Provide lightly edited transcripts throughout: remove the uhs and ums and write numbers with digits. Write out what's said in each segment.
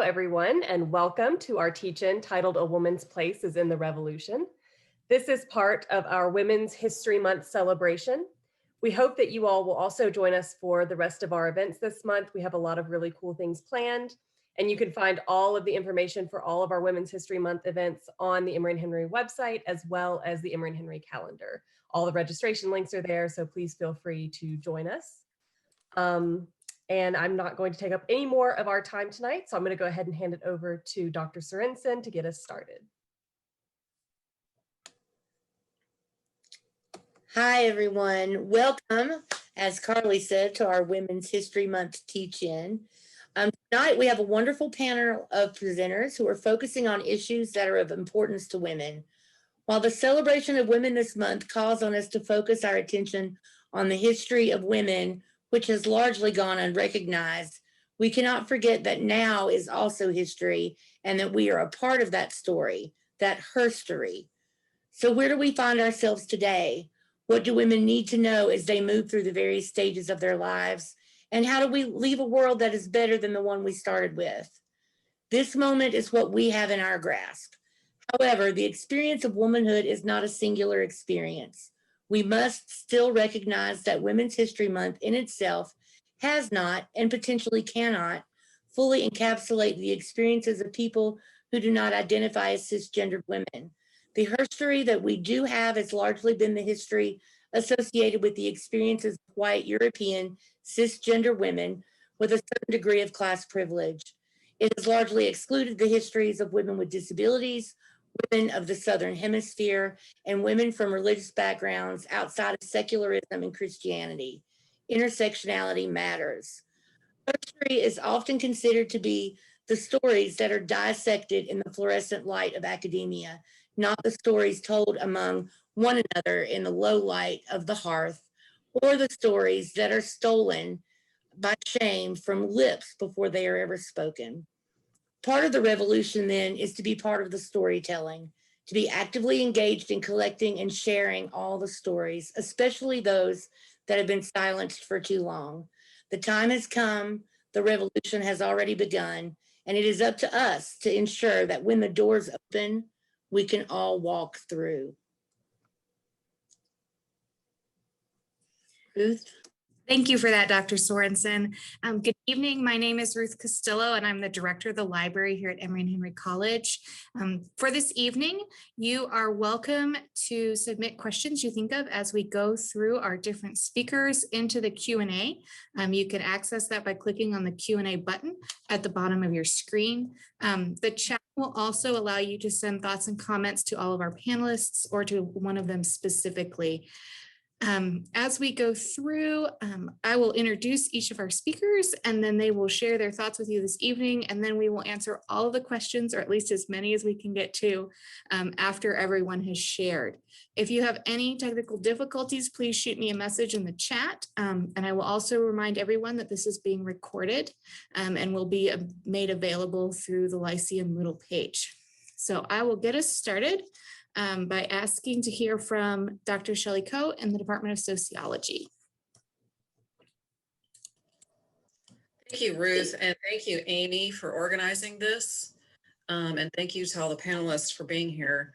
everyone, and welcome to our teach-in titled A Woman's Place is in the Revolution. This is part of our Women's History Month celebration. We hope that you all will also join us for the rest of our events this month. We have a lot of really cool things planned, and you can find all of the information for all of our Women's History Month events on the Emory and Henry website, as well as the Emory and Henry calendar. All the registration links are there, so please feel free to join us. And I'm not going to take up any more of our time tonight, so I'm going to go ahead and hand it over to Dr. Sorensen to get us started. Hi, everyone. Welcome, as Carly said, to our Women's History Month teach-in. Tonight, we have a wonderful panel of presenters who are focusing on issues that are of importance to women. While the celebration of women this month calls on us to focus our attention on the history of women, which has largely gone unrecognized, we cannot forget that now is also history and that we are a part of that story, that herstory. So where do we find ourselves today? What do women need to know as they move through the various stages of their lives? And how do we leave a world that is better than the one we started with? This moment is what we have in our grasp. However, the experience of womanhood is not a singular experience. We must still recognize that Women's History Month in itself has not and potentially cannot fully encapsulate the experiences of people who do not identify as cisgendered women. The history that we do have has largely been the history associated with the experiences of white European cisgender women with a certain degree of class privilege. It has largely excluded the histories of women with disabilities, women of the Southern Hemisphere, and women from religious backgrounds outside of secularism and Christianity. Intersectionality matters. History is often considered to be the stories that are dissected in the fluorescent light of academia, not the stories told among one another in the low light of the hearth, or the stories that are stolen by shame from lips before they are ever spoken. Part of the revolution then is to be part of the storytelling, to be actively engaged in collecting and sharing all the stories, especially those that have been silenced for too long. The time has come, the revolution has already begun, and it is up to us to ensure that when the doors open, we can all walk through. Ruth? Thank you for that, Dr. Sorensen. Good evening. My name is Ruth Castillo, and I'm the director of the library here at Emory and Henry College. For this evening, you are welcome to submit questions you think of as we go through our different speakers into the Q&A. You can access that by clicking on the Q&A button at the bottom of your screen. The chat will also allow you to send thoughts and comments to all of our panelists or to one of them specifically. As we go through, I will introduce each of our speakers and then they will share their thoughts with you this evening, and then we will answer all of the questions, or at least as many as we can get to, after everyone has shared. If you have any technical difficulties, please shoot me a message in the chat, and I will also remind everyone that this is being recorded and will be made available through the Lyceum Moodle page. So I will get us started by asking to hear from Dr. Shelley Koch in the Department of Sociology. Thank you, Ruth, and thank you, Amy, for organizing this. And thank you to all the panelists for being here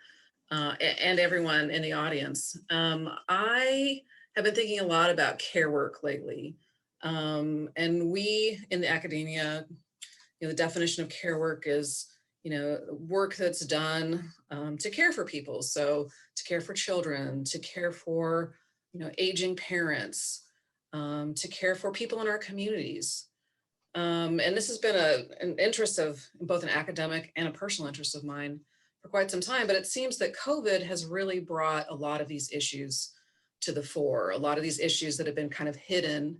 and everyone in the audience. I have been thinking a lot about care work lately. And we in the academia, the definition of care work is work that's done to care for people. So to care for children, to care for, aging parents, to care for people in our communities. And this has been an interest of both an academic and a personal interest of mine for quite some time, but it seems that COVID has really brought a lot of these issues to the fore, a lot of these issues that have been kind of hidden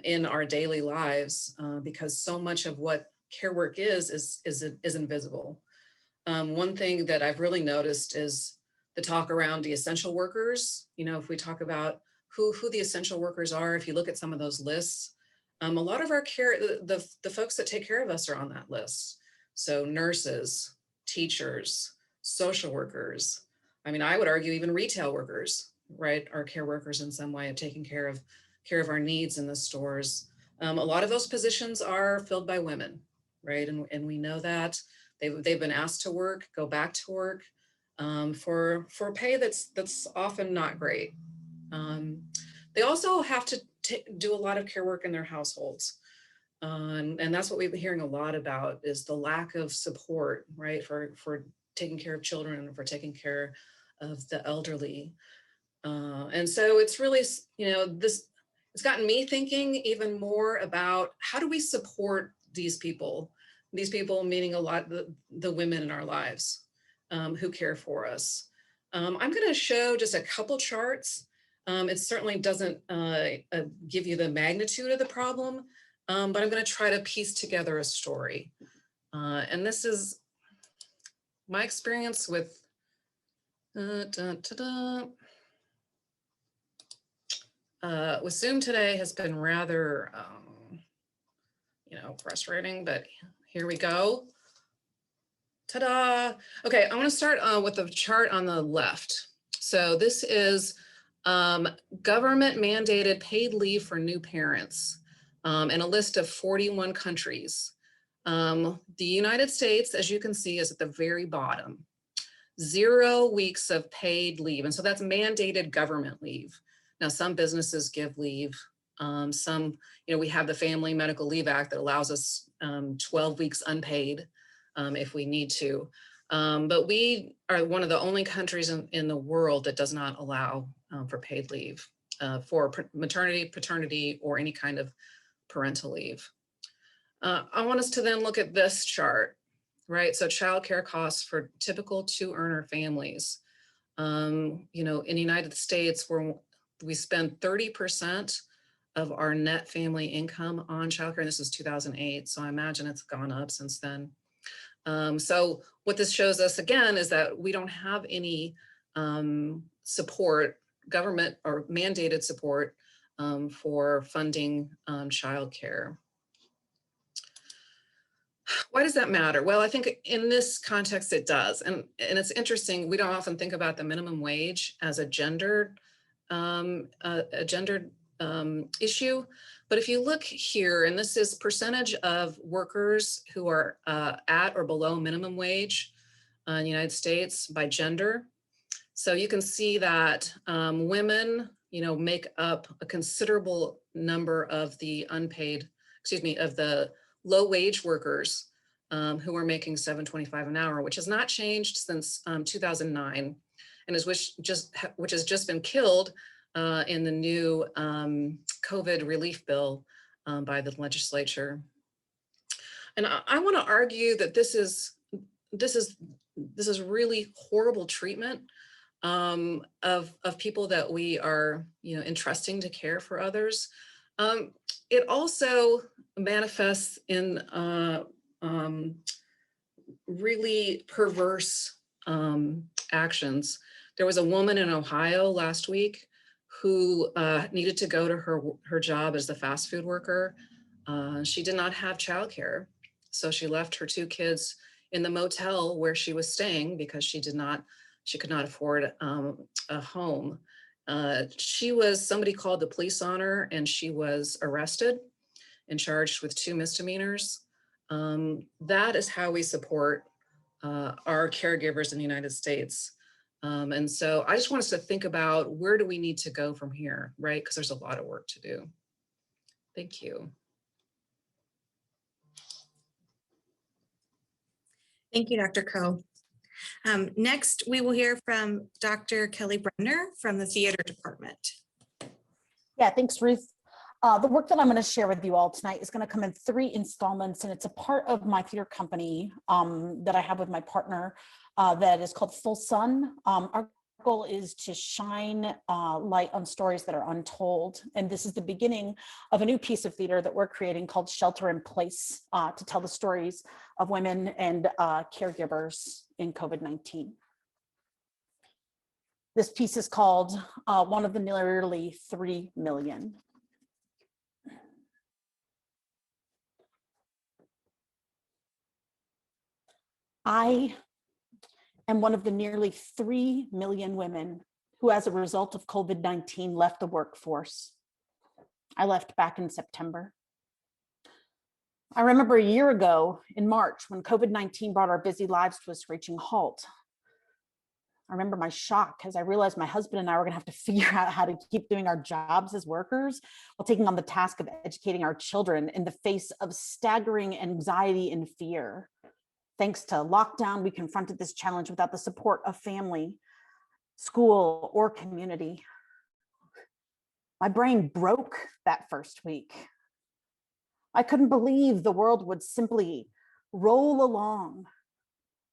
in our daily lives because so much of what care work is invisible. One thing that I've really noticed is the talk around the essential workers. If we talk about who the essential workers are, if you look at some of those lists, a lot of our care, the folks that take care of us are on that list. So nurses, teachers, social workers. I mean, I would argue even retail workers, right, are care workers in some way of taking care of our needs in the stores. A lot of those positions are filled by women. right? And we know that they've been asked to work, go back to work for pay that's often not great. They also have to do a lot of care work in their households. And that's what we've been hearing a lot about, is the lack of support, right, for taking care of children and for taking care of the elderly. And so it's really, it's gotten me thinking even more about how do we support these people meaning a lot the women in our lives who care for us. I'm going to show just a couple charts. It certainly doesn't give you the magnitude of the problem, but I'm going to try to piece together a story. And this is my experience with Zoom today has been rather, frustrating, but here we go. Ta-da. Okay, I want to start with the chart on the left. So this is government mandated paid leave for new parents and a list of 41 countries. The United States, as you can see, is at the very bottom. 0 weeks of paid leave. And so that's mandated government leave. Now, some businesses give leave. Some, we have the Family Medical Leave Act that allows us 12 weeks unpaid if we need to. But we are one of the only countries in the world that does not allow for paid leave for maternity, paternity, or any kind of parental leave. I want us to then look at this chart, right? So childcare costs for typical 2-earner families. In the United States, we spend 30% of our net family income on childcare. And this is 2008, so I imagine it's gone up since then. So what this shows us again is that we don't have any support, government or mandated support for funding childcare. Why does that matter? Well, I think in this context it does. And it's interesting, we don't often think about the minimum wage as a gendered issue. But if you look here, and this is percentage of workers who are at or below minimum wage in the United States by gender. So you can see that women, make up a considerable number of the of the low wage workers who are making $7.25 an hour, which has not changed since 2009, and which has just been killed in the new COVID relief bill by the legislature. And I want to argue that this is really horrible treatment of people that we are entrusting to care for others. It also manifests in really perverse actions. There was a woman in Ohio last week who needed to go to her job as the fast food worker. She did not have childcare, so she left her 2 kids in the motel where she was staying because she could not afford a home. Somebody called the police on her, and she was arrested and charged with 2 misdemeanors. That is how we support our caregivers in the United States. And so I just want us to think about, where do we need to go from here, right? Because there's a lot of work to do. Thank you. Thank you, Dr. Koch. Next, we will hear from Dr. Kelly Bremner from the theater department. Yeah, thanks, Ruth. The work that I'm going to share with you all tonight is going to come in 3 installments, and it's a part of my theater company that I have with my partner that is called Full Sun. Our goal is to shine light on stories that are untold, and this is the beginning of a new piece of theater that we're creating called Shelter in Place to tell the stories of women and caregivers in COVID-19. This piece is called One of the Nearly 3 Million. I am one of the nearly 3 million women who, as a result of COVID-19, left the workforce. I left back in September. I remember a year ago in March when COVID-19 brought our busy lives to a screeching halt. I remember my shock as I realized my husband and I were going to have to figure out how to keep doing our jobs as workers while taking on the task of educating our children in the face of staggering anxiety and fear. Thanks to lockdown, we confronted this challenge without the support of family, school, or community. My brain broke that first week. I couldn't believe the world would simply roll along,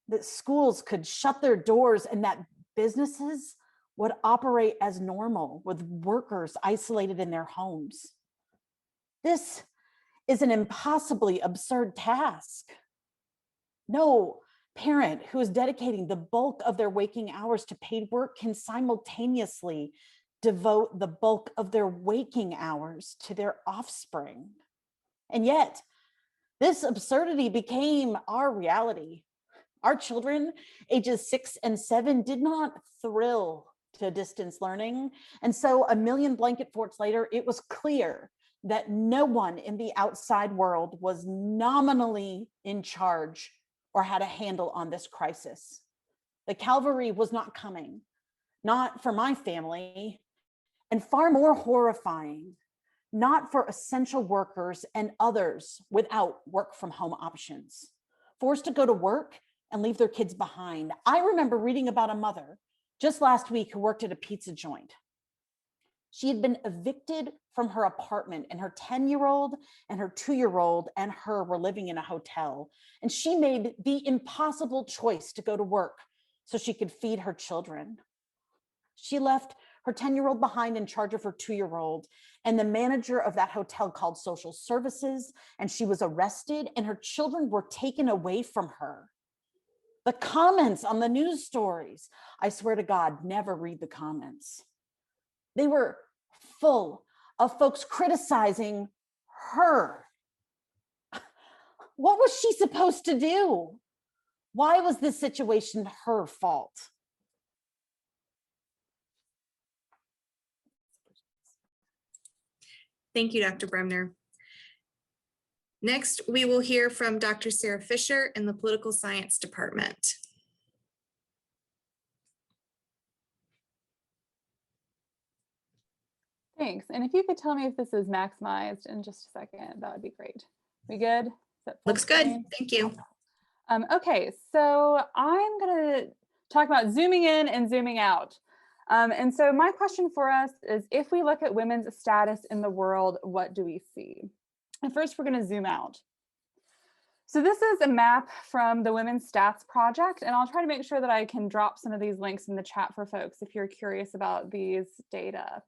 that schools could shut their doors and that businesses would operate as normal with workers isolated in their homes. This is an impossibly absurd task. No parent who is dedicating the bulk of their waking hours to paid work can simultaneously devote the bulk of their waking hours to their offspring. And yet, this absurdity became our reality. Our children, ages 6 and 7, did not thrill to distance learning. And so a million blanket forts later, it was clear that no one in the outside world was nominally in charge or had a handle on this crisis. The cavalry was not coming, not for my family, and far more horrifying, not for essential workers and others without work from home options, forced to go to work and leave their kids behind. I remember reading about a mother just last week who worked at a pizza joint. She had been evicted from her apartment, and her 10-year-old and her 2-year-old and her were living in a hotel. And she made the impossible choice to go to work so she could feed her children. She left her 10-year-old behind in charge of her 2-year-old, and the manager of that hotel called social services, and she was arrested, and her children were taken away from her. The comments on the news stories, I swear to God, never read the comments. They were full of folks criticizing her. What was she supposed to do? Why was this situation her fault? Thank you, Dr. Bremner. Next, we will hear from Dr. Sarah Fisher in the Political Science Department. Thanks. And if you could tell me if this is maximized in just a second, that would be great. We good? Looks good. Thank you. Okay, so I'm going to talk about zooming in and zooming out. And so my question for us is, if we look at women's status in the world, what do we see? And first, we're going to zoom out. So this is a map from the Women's Stats Project, and I'll try to make sure that I can drop some of these links in the chat for folks if you're curious about these data.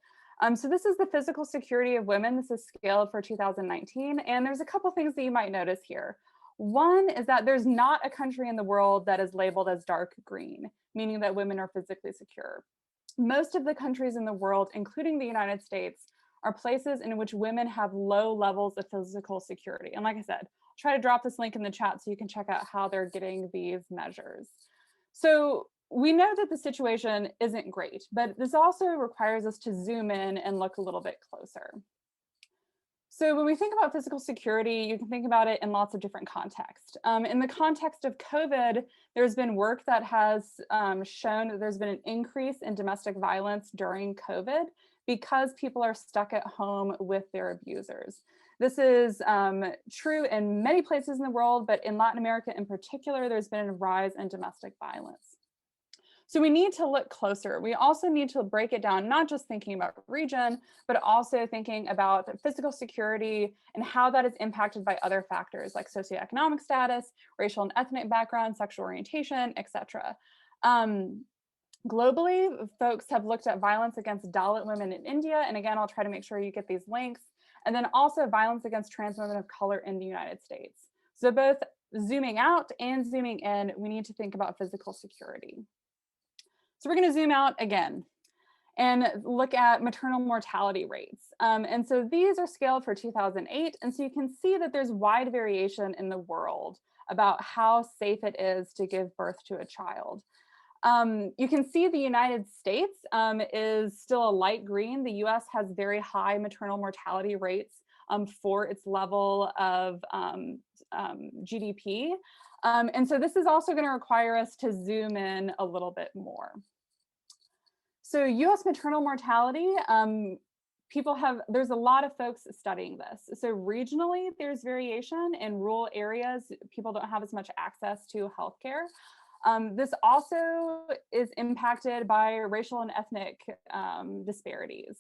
So this is the physical security of women. This is scaled for 2019, and there's a couple things that you might notice here. One is that there's not a country in the world that is labeled as dark green, meaning that women are physically secure. Most of the countries in the world, including the United States, are places in which women have low levels of physical security. And like I said, I'll try to drop this link in the chat so you can check out how they're getting these measures. So we know that the situation isn't great, but this also requires us to zoom in and look a little bit closer. So when we think about physical security, you can think about it in lots of different contexts. In the context of COVID, there's been work that has shown that there's been an increase in domestic violence during COVID because people are stuck at home with their abusers. This is true in many places in the world, but in Latin America in particular, there's been a rise in domestic violence. So we need to look closer. We also need to break it down, not just thinking about region, but also thinking about physical security and how that is impacted by other factors like socioeconomic status, racial and ethnic background, sexual orientation, etc. Globally, folks have looked at violence against Dalit women in India. And again, I'll try to make sure you get these links. And then also violence against trans women of color in the United States. So both zooming out and zooming in, we need to think about physical security. So we're going to zoom out again and look at maternal mortality rates. And so these are scaled for 2008. And so you can see that there's wide variation in the world about how safe it is to give birth to a child. You can see the United States is still a light green. The US has very high maternal mortality rates for its level of GDP. And so this is also going to require us to zoom in a little bit more. So US maternal mortality, there's a lot of folks studying this. So regionally, there's variation. In rural areas, people don't have as much access to healthcare. This also is impacted by racial and ethnic disparities.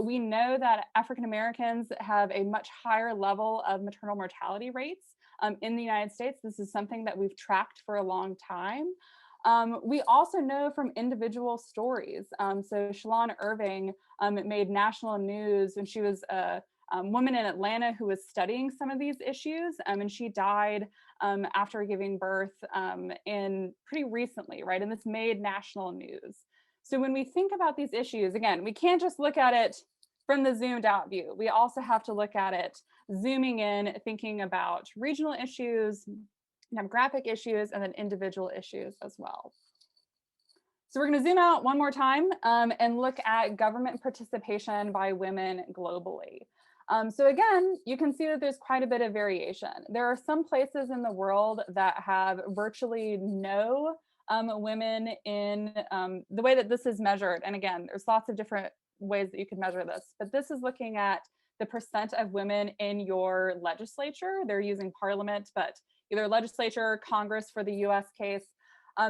We know that African Americans have a much higher level of maternal mortality rates in the United States. This is something that we've tracked for a long time. We also know from individual stories. So Shalon Irving made national news when she was a woman in Atlanta who was studying some of these issues, and she died after giving birth in pretty recently, right? And this made national news. So when we think about these issues, again, we can't just look at it from the zoomed out view. We also have to look at it zooming in, thinking about regional issues, demographic issues, and then individual issues as well. So we're going to zoom out one more time and look at government participation by women globally. So again, you can see that there's quite a bit of variation. There are some places in the world that have virtually no women in the way that this is measured. And again, there's lots of different ways that you could measure this, but this is looking at the percent of women in your legislature. They're using parliament, but either legislature, Congress for the US case.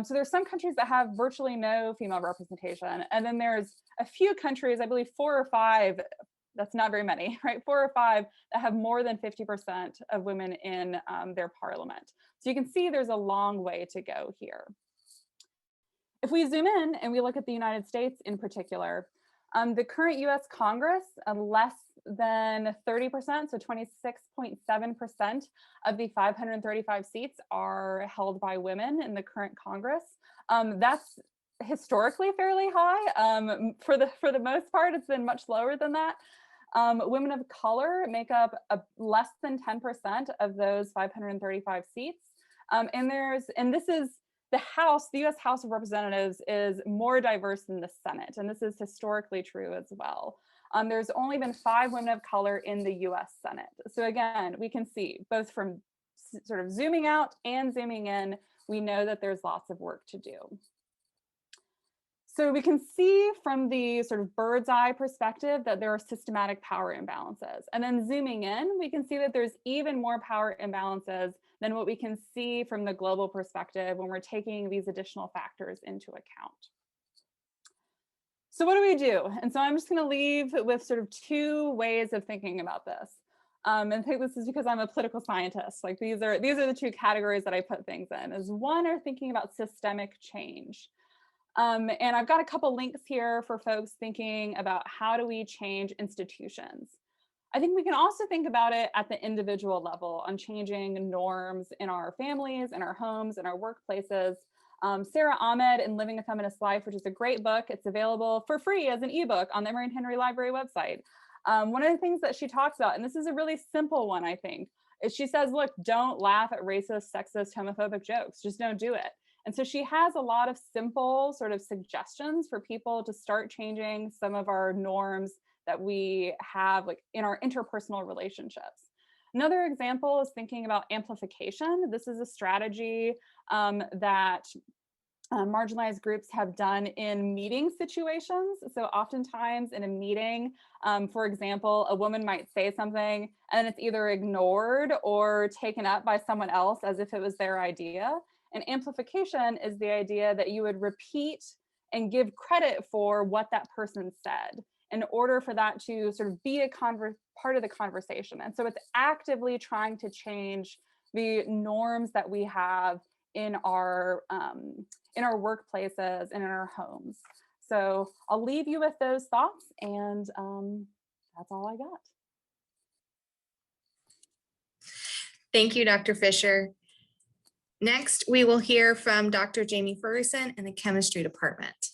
So there's some countries that have virtually no female representation. And then there's a few countries, I believe 4 or 5, that's not very many, right? 4 or 5 that have more than 50% of women in their parliament. So you can see there's a long way to go here. If we zoom in and we look at the United States in particular, the current US Congress, less than 30%, so 26.7% of the 535 seats are held by women in the current Congress. That's historically fairly high. For the most part, it's been much lower than that. Women of color make up less than 10% of those 535 seats. And this is the House, the US House of Representatives is more diverse than the Senate, and this is historically true as well. There's only been 5 women of color in the US Senate. So again, we can see both from sort of zooming out and zooming in, we know that there's lots of work to do. So we can see from the sort of bird's eye perspective that there are systematic power imbalances. And then zooming in, we can see that there's even more power imbalances than what we can see from the global perspective when we're taking these additional factors into account. So what do we do? And so I'm just going to leave with sort of 2 ways of thinking about this. And I think this is because I'm a political scientist. Like these are the 2 categories that I put things in. Is one are thinking about systemic change. And I've got a couple links here for folks thinking about how do we change institutions. I think we can also think about it at the individual level on changing norms in our families, in our homes, in our workplaces. Sarah Ahmed in Living a Feminist Life, which is a great book. It's available for free as an ebook on the Emory and Henry Library website. One of the things that she talks about, and this is a really simple one, I think, is she says, look, don't laugh at racist, sexist, homophobic jokes. Just don't do it. And so she has a lot of simple sort of suggestions for people to start changing some of our norms that we have like in our interpersonal relationships. Another example is thinking about amplification. This is a strategy that marginalized groups have done in meeting situations. So oftentimes in a meeting, for example, a woman might say something and it's either ignored or taken up by someone else as if it was their idea. And amplification is the idea that you would repeat and give credit for what that person said in order for that to sort of be a part of the conversation. And so it's actively trying to change the norms that we have in our workplaces and in our homes. So I'll leave you with those thoughts, and that's all I got. Thank you, Dr. Fisher. Next, we will hear from Dr. Jamie Ferguson in the chemistry department.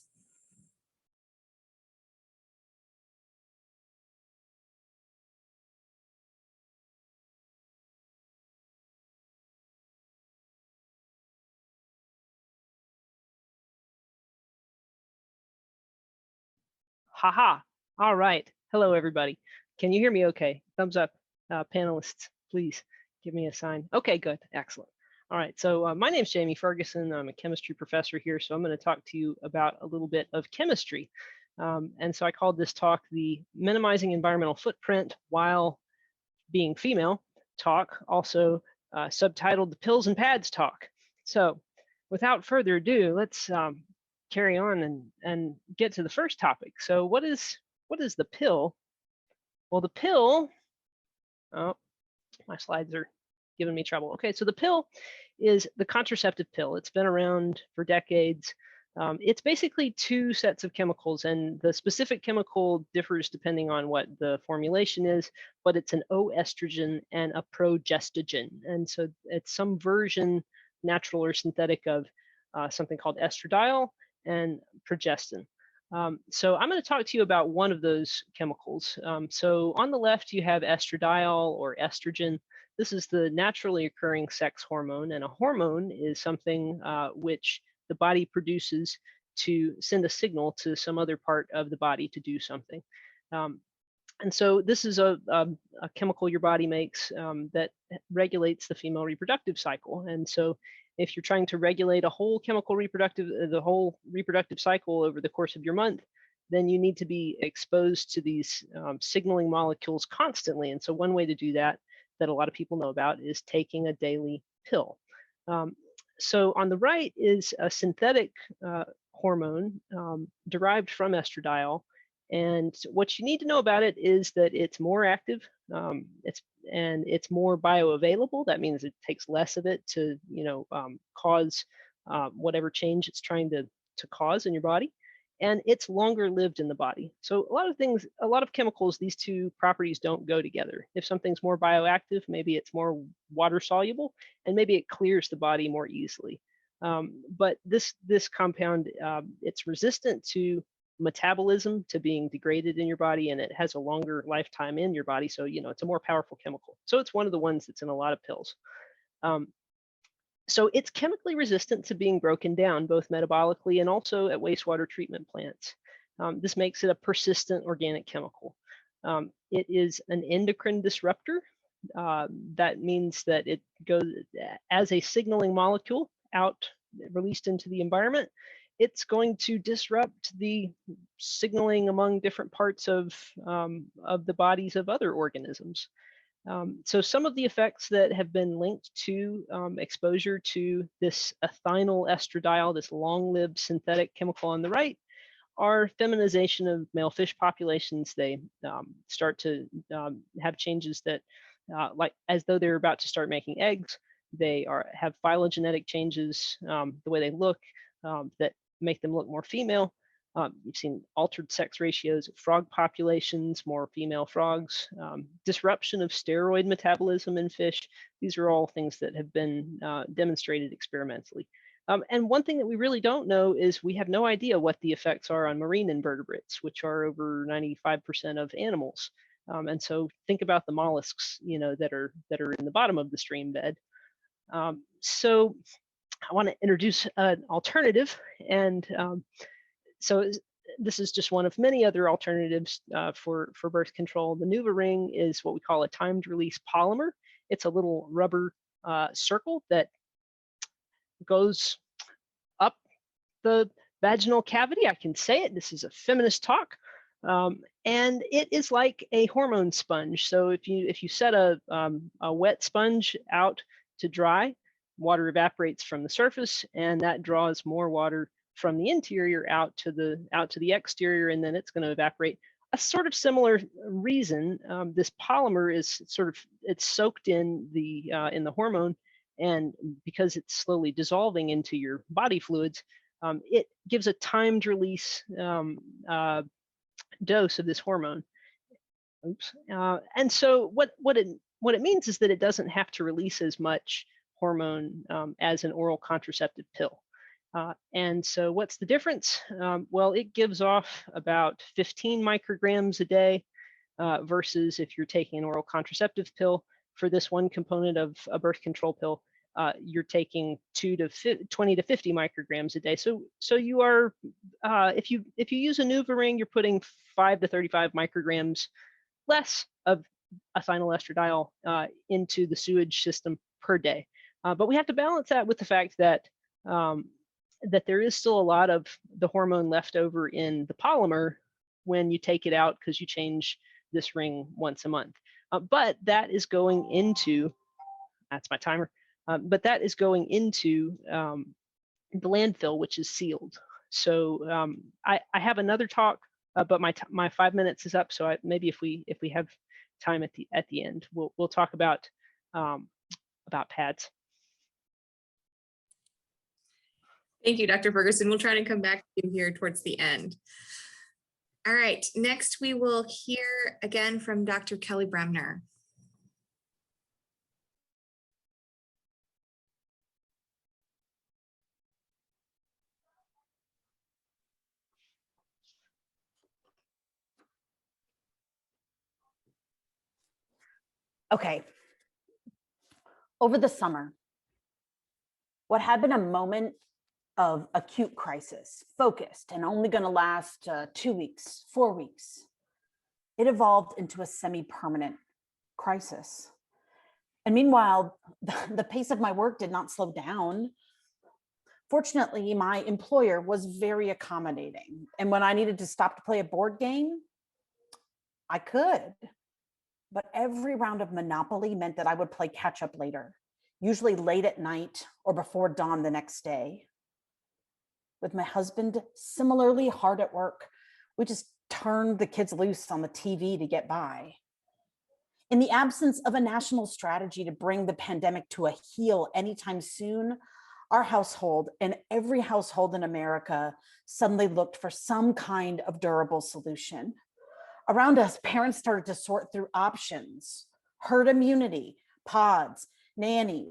Haha. All right. Hello, everybody. Can you hear me okay? Thumbs up. Panelists, please give me a sign. Okay, good, excellent. All right, so my name is Jamie Ferguson. I'm a chemistry professor here, so I'm going to talk to you about a little bit of chemistry. And so I called this talk the Minimizing Environmental Footprint While Being Female talk, also subtitled the Pills and Pads talk. So without further ado, let's carry on and get to the first topic. So what is the pill? Well, the pill, oh, my slides are giving me trouble. Okay, so the pill is the contraceptive pill. It's been around for decades. It's basically two sets of chemicals, and the specific chemical differs depending on what the formulation is, but it's an oestrogen and a progestogen. And so it's some version, natural or synthetic, of something called estradiol and progestin. So I'm going to talk to you about one of those chemicals. So on the left, you have estradiol or estrogen. This is the naturally occurring sex hormone, and a hormone is something which the body produces to send a signal to some other part of the body to do something. And so this is a chemical your body makes that regulates the female reproductive cycle. And so if you're trying to regulate the whole reproductive cycle over the course of your month, then you need to be exposed to these signaling molecules constantly. And so one way to do that a lot of people know about is taking a daily pill. So on the right is a synthetic hormone derived from estradiol. And what you need to know about it is that it's more active, it's more bioavailable. That means it takes less of it to cause whatever change it's trying to cause in your body. And it's longer lived in the body. So a lot of chemicals, these two properties don't go together. If something's more bioactive, maybe it's more water soluble, and maybe it clears the body more easily. But this compound, it's resistant to metabolism, to being degraded in your body, and it has a longer lifetime in your body. So, it's a more powerful chemical. So it's one of the ones that's in a lot of pills. So it's chemically resistant to being broken down, both metabolically and also at wastewater treatment plants. This makes it a persistent organic chemical. It is an endocrine disruptor. That means that it goes as a signaling molecule out, released into the environment. It's going to disrupt the signaling among different parts of the bodies of other organisms. So some of the effects that have been linked to exposure to this ethinyl estradiol, this long-lived synthetic chemical on the right, are feminization of male fish populations. They start to have changes that, like as though they're about to start making eggs. They have phylogenetic changes, the way they look, that make them look more female. You've seen altered sex ratios of frog populations, more female frogs, disruption of steroid metabolism in fish. These are all things that have been demonstrated experimentally. And one thing that we really don't know is we have no idea what the effects are on marine invertebrates, which are over 95% of animals. And so think about the mollusks, that are in the bottom of the stream bed. So I want to introduce an alternative, and so this is just one of many other alternatives for birth control. The NuvaRing is what we call a timed release polymer. It's a little rubber circle that goes up the vaginal cavity. I can say it. This is a feminist talk. And it is like a hormone sponge. So if you set a wet sponge out to dry, water evaporates from the surface, and that draws more water from the interior out to the exterior, and then it's going to evaporate. A sort of similar reason, this polymer is it's soaked in the hormone, and because it's slowly dissolving into your body fluids, it gives a timed release dose of this hormone. Oops. And so what it means is that it doesn't have to release as much hormone as an oral contraceptive pill. And so what's the difference? Well, it gives off about 15 micrograms a day versus if you're taking an oral contraceptive pill. For this one component of a birth control pill, you're taking 20 to 50 micrograms a day. So you are, if you use a NuvaRing, you're putting 5 to 35 micrograms less of ethynyl estradiol into the sewage system per day. But we have to balance that with the fact that that there is still a lot of the hormone left over in the polymer when you take it out because you change this ring once a month. But that is going into, that's my timer, but that is going into the landfill, which is sealed. So I have another talk, but my 5 minutes is up. So maybe if we have time at the end, we'll talk about pads. Thank you, Dr. Ferguson. We'll try to come back to you here towards the end. All right, next we will hear again from Dr. Kelly Bremner. Okay. Over the summer, what had been a moment of acute crisis, focused and only going to last 2 weeks, 4 weeks, it evolved into a semi-permanent crisis. And meanwhile, the pace of my work did not slow down. Fortunately, my employer was very accommodating. And when I needed to stop to play a board game, I could. But every round of Monopoly meant that I would play catch up later, usually late at night or before dawn the next day. With my husband similarly hard at work, we just turned the kids loose on the TV to get by. In the absence of a national strategy to bring the pandemic to a heel anytime soon, our household and every household in America suddenly looked for some kind of durable solution. Around us, parents started to sort through options: herd immunity, pods, nannies,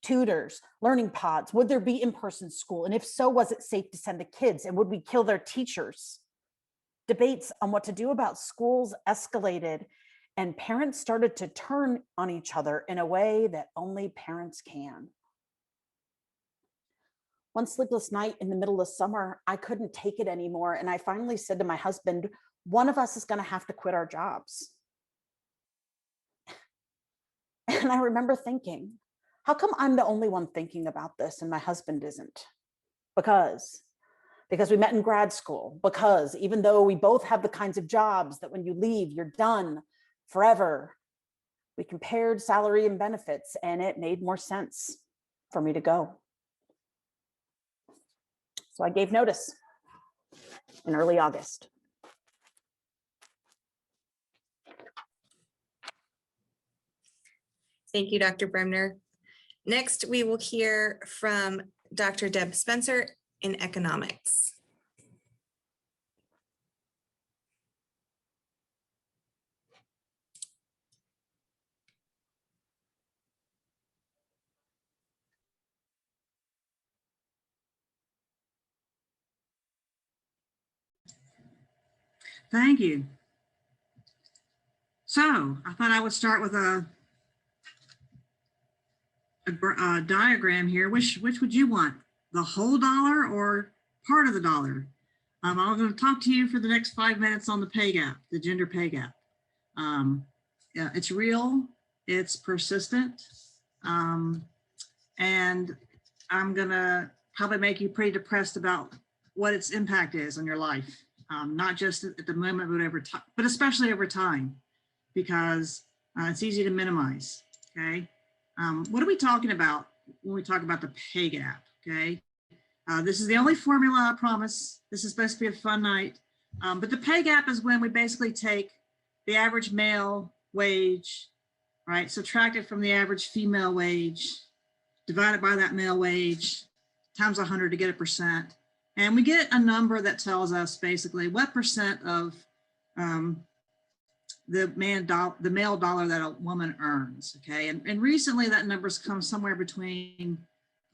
tutors, learning pods. Would there be in-person school? And if so, was it safe to send the kids? And would we kill their teachers? Debates on what to do about schools escalated, and parents started to turn on each other in a way that only parents can. One sleepless night in the middle of summer, I couldn't take it anymore. And I finally said to my husband, one of us is going to have to quit our jobs. And I remember thinking, how come I'm the only one thinking about this and my husband isn't? Because we met in grad school, because even though we both have the kinds of jobs that when you leave, you're done forever, we compared salary and benefits, and it made more sense for me to go. So I gave notice in early August. Thank you, Dr. Bremner. Next, we will hear from Dr. Deb Spencer in economics. Thank you. So I thought I would start with a diagram here. Which would you want? The whole dollar or part of the dollar? I'm going to talk to you for the next 5 minutes on the pay gap, the gender pay gap. Yeah, it's real, it's persistent, and I'm going to probably make you pretty depressed about what its impact is on your life. Not just at the moment, but over time, but especially over time, because it's easy to minimize. Okay, what are we talking about when we talk about the pay gap? Okay, this is the only formula, I promise. This is supposed to be a fun night, but the pay gap is when we basically take the average male wage, right, subtract it from the average female wage, divide it by that male wage, times 100 to get a percent. And we get a number that tells us basically what percent of the male dollar that a woman earns, okay? And recently that number's come somewhere between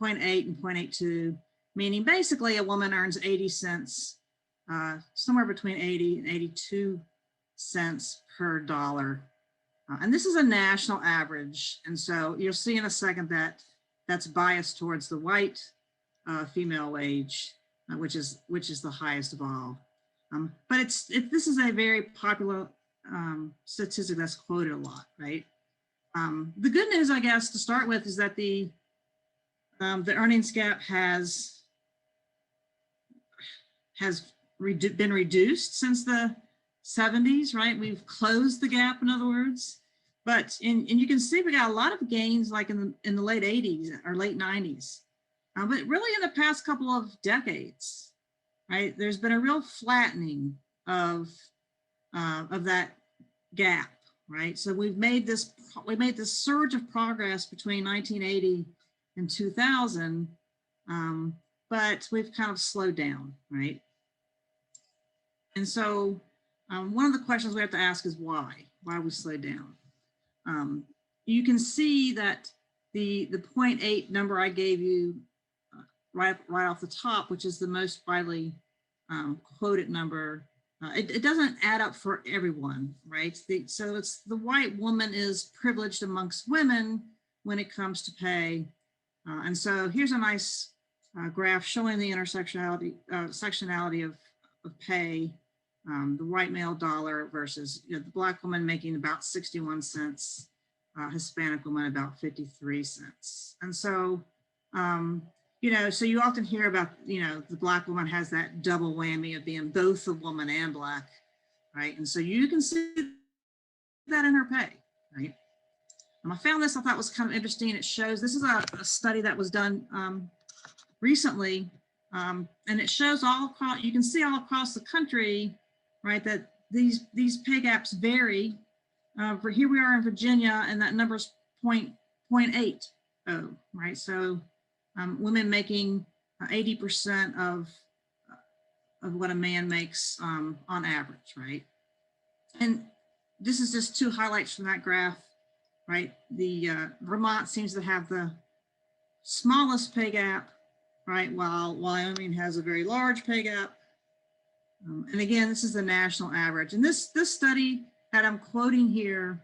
0.8 and 0.82, meaning basically a woman earns 80 cents, somewhere between 80 and 82 cents per dollar. And this is a national average. And so you'll see in a second that that's biased towards the white female wage, which is the highest of all. But this is a very popular statistic that's quoted a lot, right? The good news, I guess, to start with, is that the earnings gap has been reduced since the 70s, right? We've closed the gap, in other words. But and you can see we got a lot of gains like in the late 80s or late 90s. But really in the past couple of decades, right, there's been a real flattening of that gap, right? So we made this surge of progress between 1980 and 2000, but we've kind of slowed down, right? And so one of the questions we have to ask is why we slowed down. You can see that the 0.8 number I gave you right off the top, which is the most widely quoted number, it doesn't add up for everyone, right? So it's the white woman is privileged amongst women when it comes to pay. And so here's a nice graph showing the sectionality of pay, the white male dollar versus the black woman making about 61 cents, Hispanic woman about 53 cents. And so, so you often hear about, the black woman has that double whammy of being both a woman and black, right? And so you can see that in her pay, right? I found this, I thought was kind of interesting. It shows, this is a study that was done recently, and it shows all across, you can see all across the country, right, that these pay gaps vary. For here we are in Virginia, and that number is 0.80, right? So women making 80% of what a man makes on average, right? And this is just two highlights from that graph, right? The Vermont seems to have the smallest pay gap, right? While Wyoming has a very large pay gap. And again, this is the national average. And this study that I'm quoting here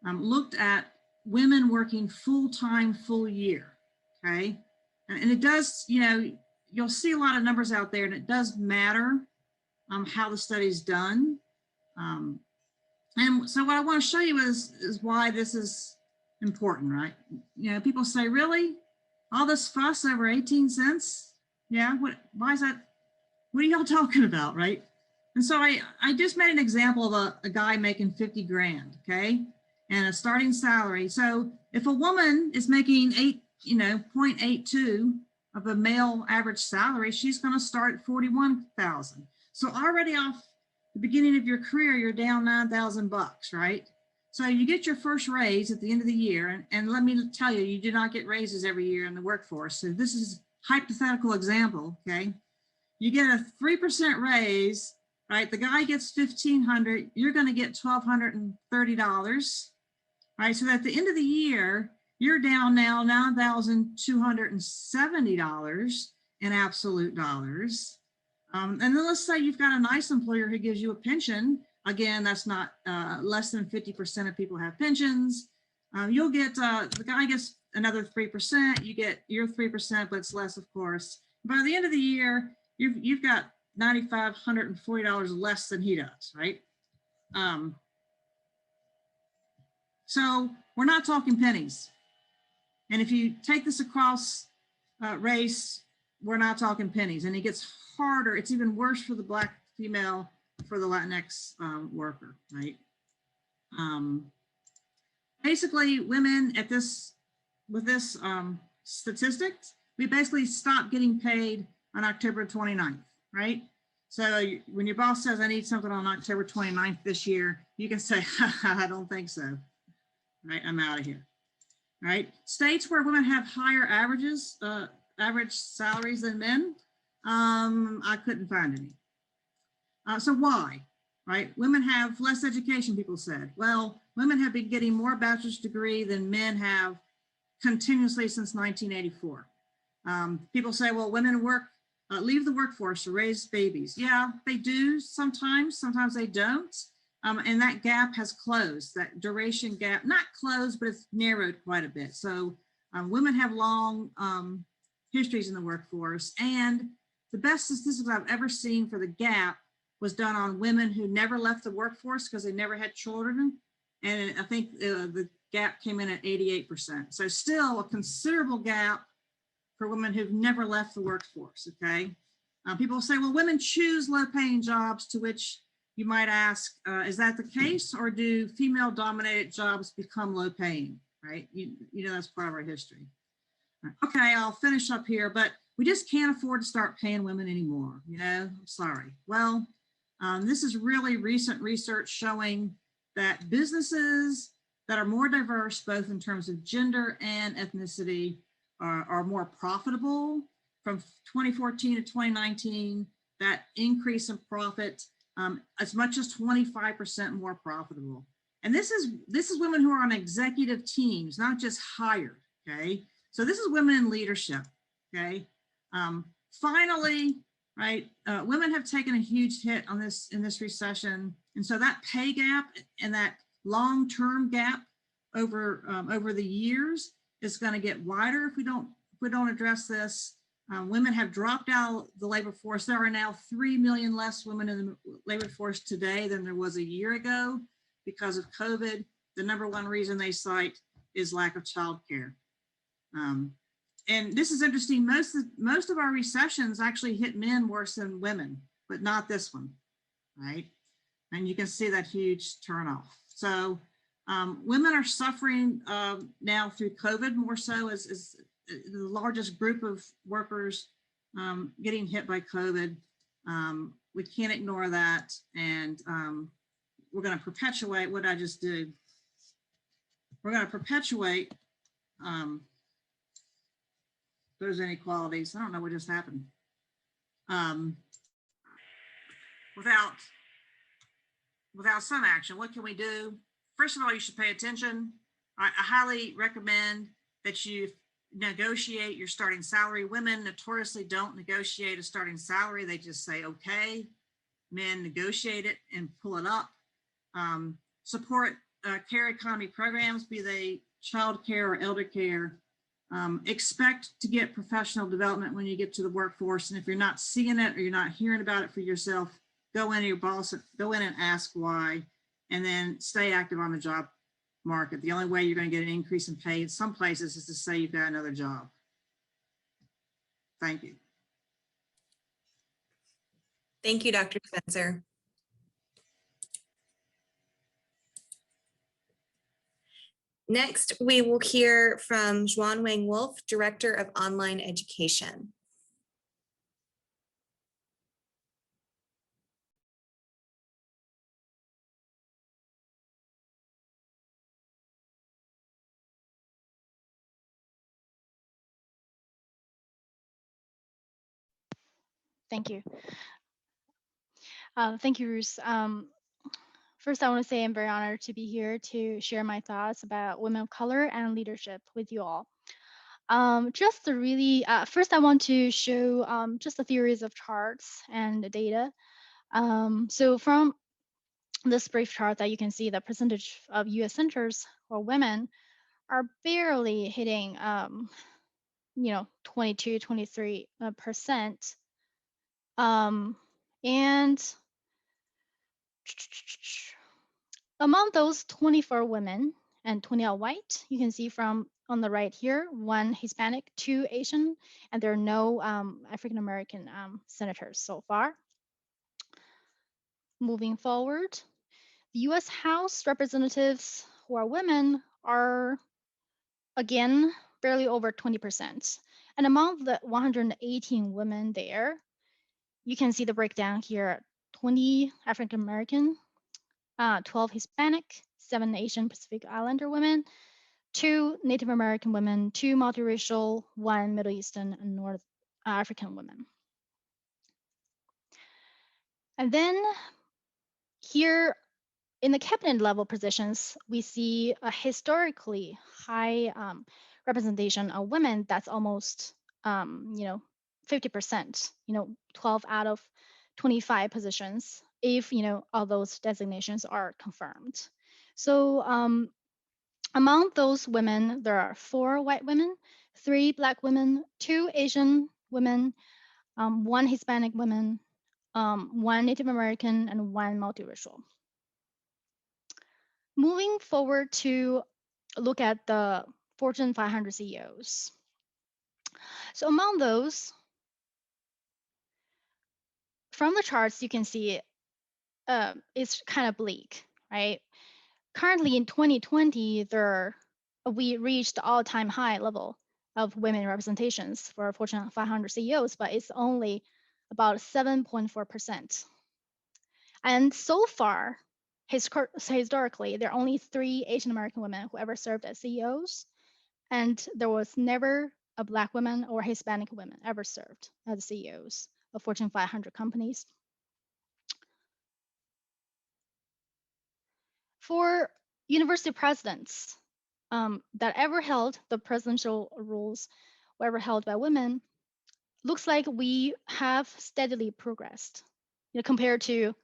looked at women working full-time, full year, okay? And it does, you'll see a lot of numbers out there, and it does matter how the study's done. And so what I want to show you is why this is important, right? People say, really? All this fuss over 18 cents? Yeah, why is that? What are y'all talking about, right? And so I just made an example of a guy making 50 grand, okay? And a starting salary. So if a woman is making 0.82 of a male average salary, she's going to start at 41,000. So already off the beginning of your career, you're down $9,000, right? So you get your first raise at the end of the year. And let me tell you, you do not get raises every year in the workforce. So this is a hypothetical example, okay? You get a 3% raise, right? The guy gets $1,500, you're going to get $1,230, right? So at the end of the year, you're down now $9,270 in absolute dollars. And then let's say you've got a nice employer who gives you a pension. Again, that's not less than 50% of people have pensions. You'll get, the guy gets another 3%, you get your 3%, but it's less, of course. By the end of the year, you've got $9,540 less than he does, right? So we're not talking pennies. And if you take this across race, we're not talking pennies. And it gets harder. It's even worse for the Black female, for the Latinx worker, right? Basically, women with this statistics, we basically stop getting paid on October 29th, right? So when your boss says, I need something on October 29th this year, you can say, I don't think so, right? I'm out of here, right? States where women have higher average salaries than men, I couldn't find any. So why, right? Women have less education, people said. Well, women have been getting more bachelor's degree than men have continuously since 1984. People say, well, women leave the workforce to raise babies. Yeah, they do sometimes they don't. And that gap has closed, that duration gap, not closed, but it's narrowed quite a bit. So women have long histories in the workforce. And the best statistics I've ever seen for the gap was done on women who never left the workforce because they never had children. And I think the gap came in at 88%. So still a considerable gap for women who've never left the workforce, okay? People say, well, women choose low-paying jobs, to which you might ask, is that the case, or do female-dominated jobs become low-paying, right? You know, that's part of our history. Okay, I'll finish up here, but we just can't afford to start paying women anymore, you know, I'm sorry. Well, this is really recent research showing that businesses that are more diverse, both in terms of gender and ethnicity, are more profitable. From 2014 to 2019, that increase in profit, as much as 25% more profitable. And this is women who are on executive teams, not just hired, okay? So this is women in leadership, okay? Finally, right, women have taken a huge hit on this in this recession. And so that pay gap and that long-term gap over the years is going to get wider if we don't address this. Women have dropped out of the labor force. There are now 3 million less women in the labor force today than there was a year ago because of COVID. The number one reason they cite is lack of childcare. And this is interesting. Most of our recessions actually hit men worse than women, but not this one, right? And you can see that huge turnoff. So women are suffering now through COVID more so as the largest group of workers getting hit by COVID. We can't ignore that. And we're going to perpetuate what I just did. We're going to perpetuate those inequalities. I don't know what just happened. Without some action, what can we do? First of all, you should pay attention. I highly recommend that you negotiate your starting salary. Women notoriously don't negotiate a starting salary. They just say, okay. Men negotiate it and pull it up. Support care economy programs, be they child care or elder care. Expect to get professional development when you get to the workforce. And if you're not seeing it or you're not hearing about it for yourself, go into your boss, go in and ask why, and then stay active on the job market. The only way you're going to get an increase in pay in some places is to say you've got another job. Thank you. Thank you, Dr. Spencer. Next, we will hear from Xuan Wang-Wolf, Director of Online Education. Thank you. Thank you, Ruth. First, I want to say I'm very honored to be here to share my thoughts about women of color and leadership with you all. Just to really, first I want to show just a series of charts and data. So from this brief chart that you can see, the percentage of US centers for women are barely hitting, 22, 23%. And among those 24 women and 20 are white, you can see from on the right here, 1 Hispanic, 2 Asian, and there are no African-American senators so far. Moving forward, the US House representatives who are women are, again, barely over 20%. And among the 118 women there, you can see the breakdown here, 20 African-American, 12 Hispanic, 7 Asian Pacific Islander women, 2 Native American women, 2 multiracial, 1 Middle Eastern and North African women. And then here in the cabinet level positions, we see a historically high representation of women. That's almost 50%, 12 out of 25 positions, if all those designations are confirmed. So among those women, there are 4 white women, 3 Black women, 2 Asian women, 1 Hispanic woman, one Native American, and one multiracial. Moving forward to look at the Fortune 500 CEOs. So among those, from the charts, you can see it's kind of bleak, right? Currently in 2020, we reached the all-time high level of women representations for Fortune 500 CEOs, but it's only about 7.4%. And so far, historically, there are only 3 Asian American women who ever served as CEOs, and there was never a Black woman or Hispanic woman ever served as CEOs of Fortune 500 companies. For university presidents that ever held the presidential roles, were ever held by women, looks like we have steadily progressed. You know, compared to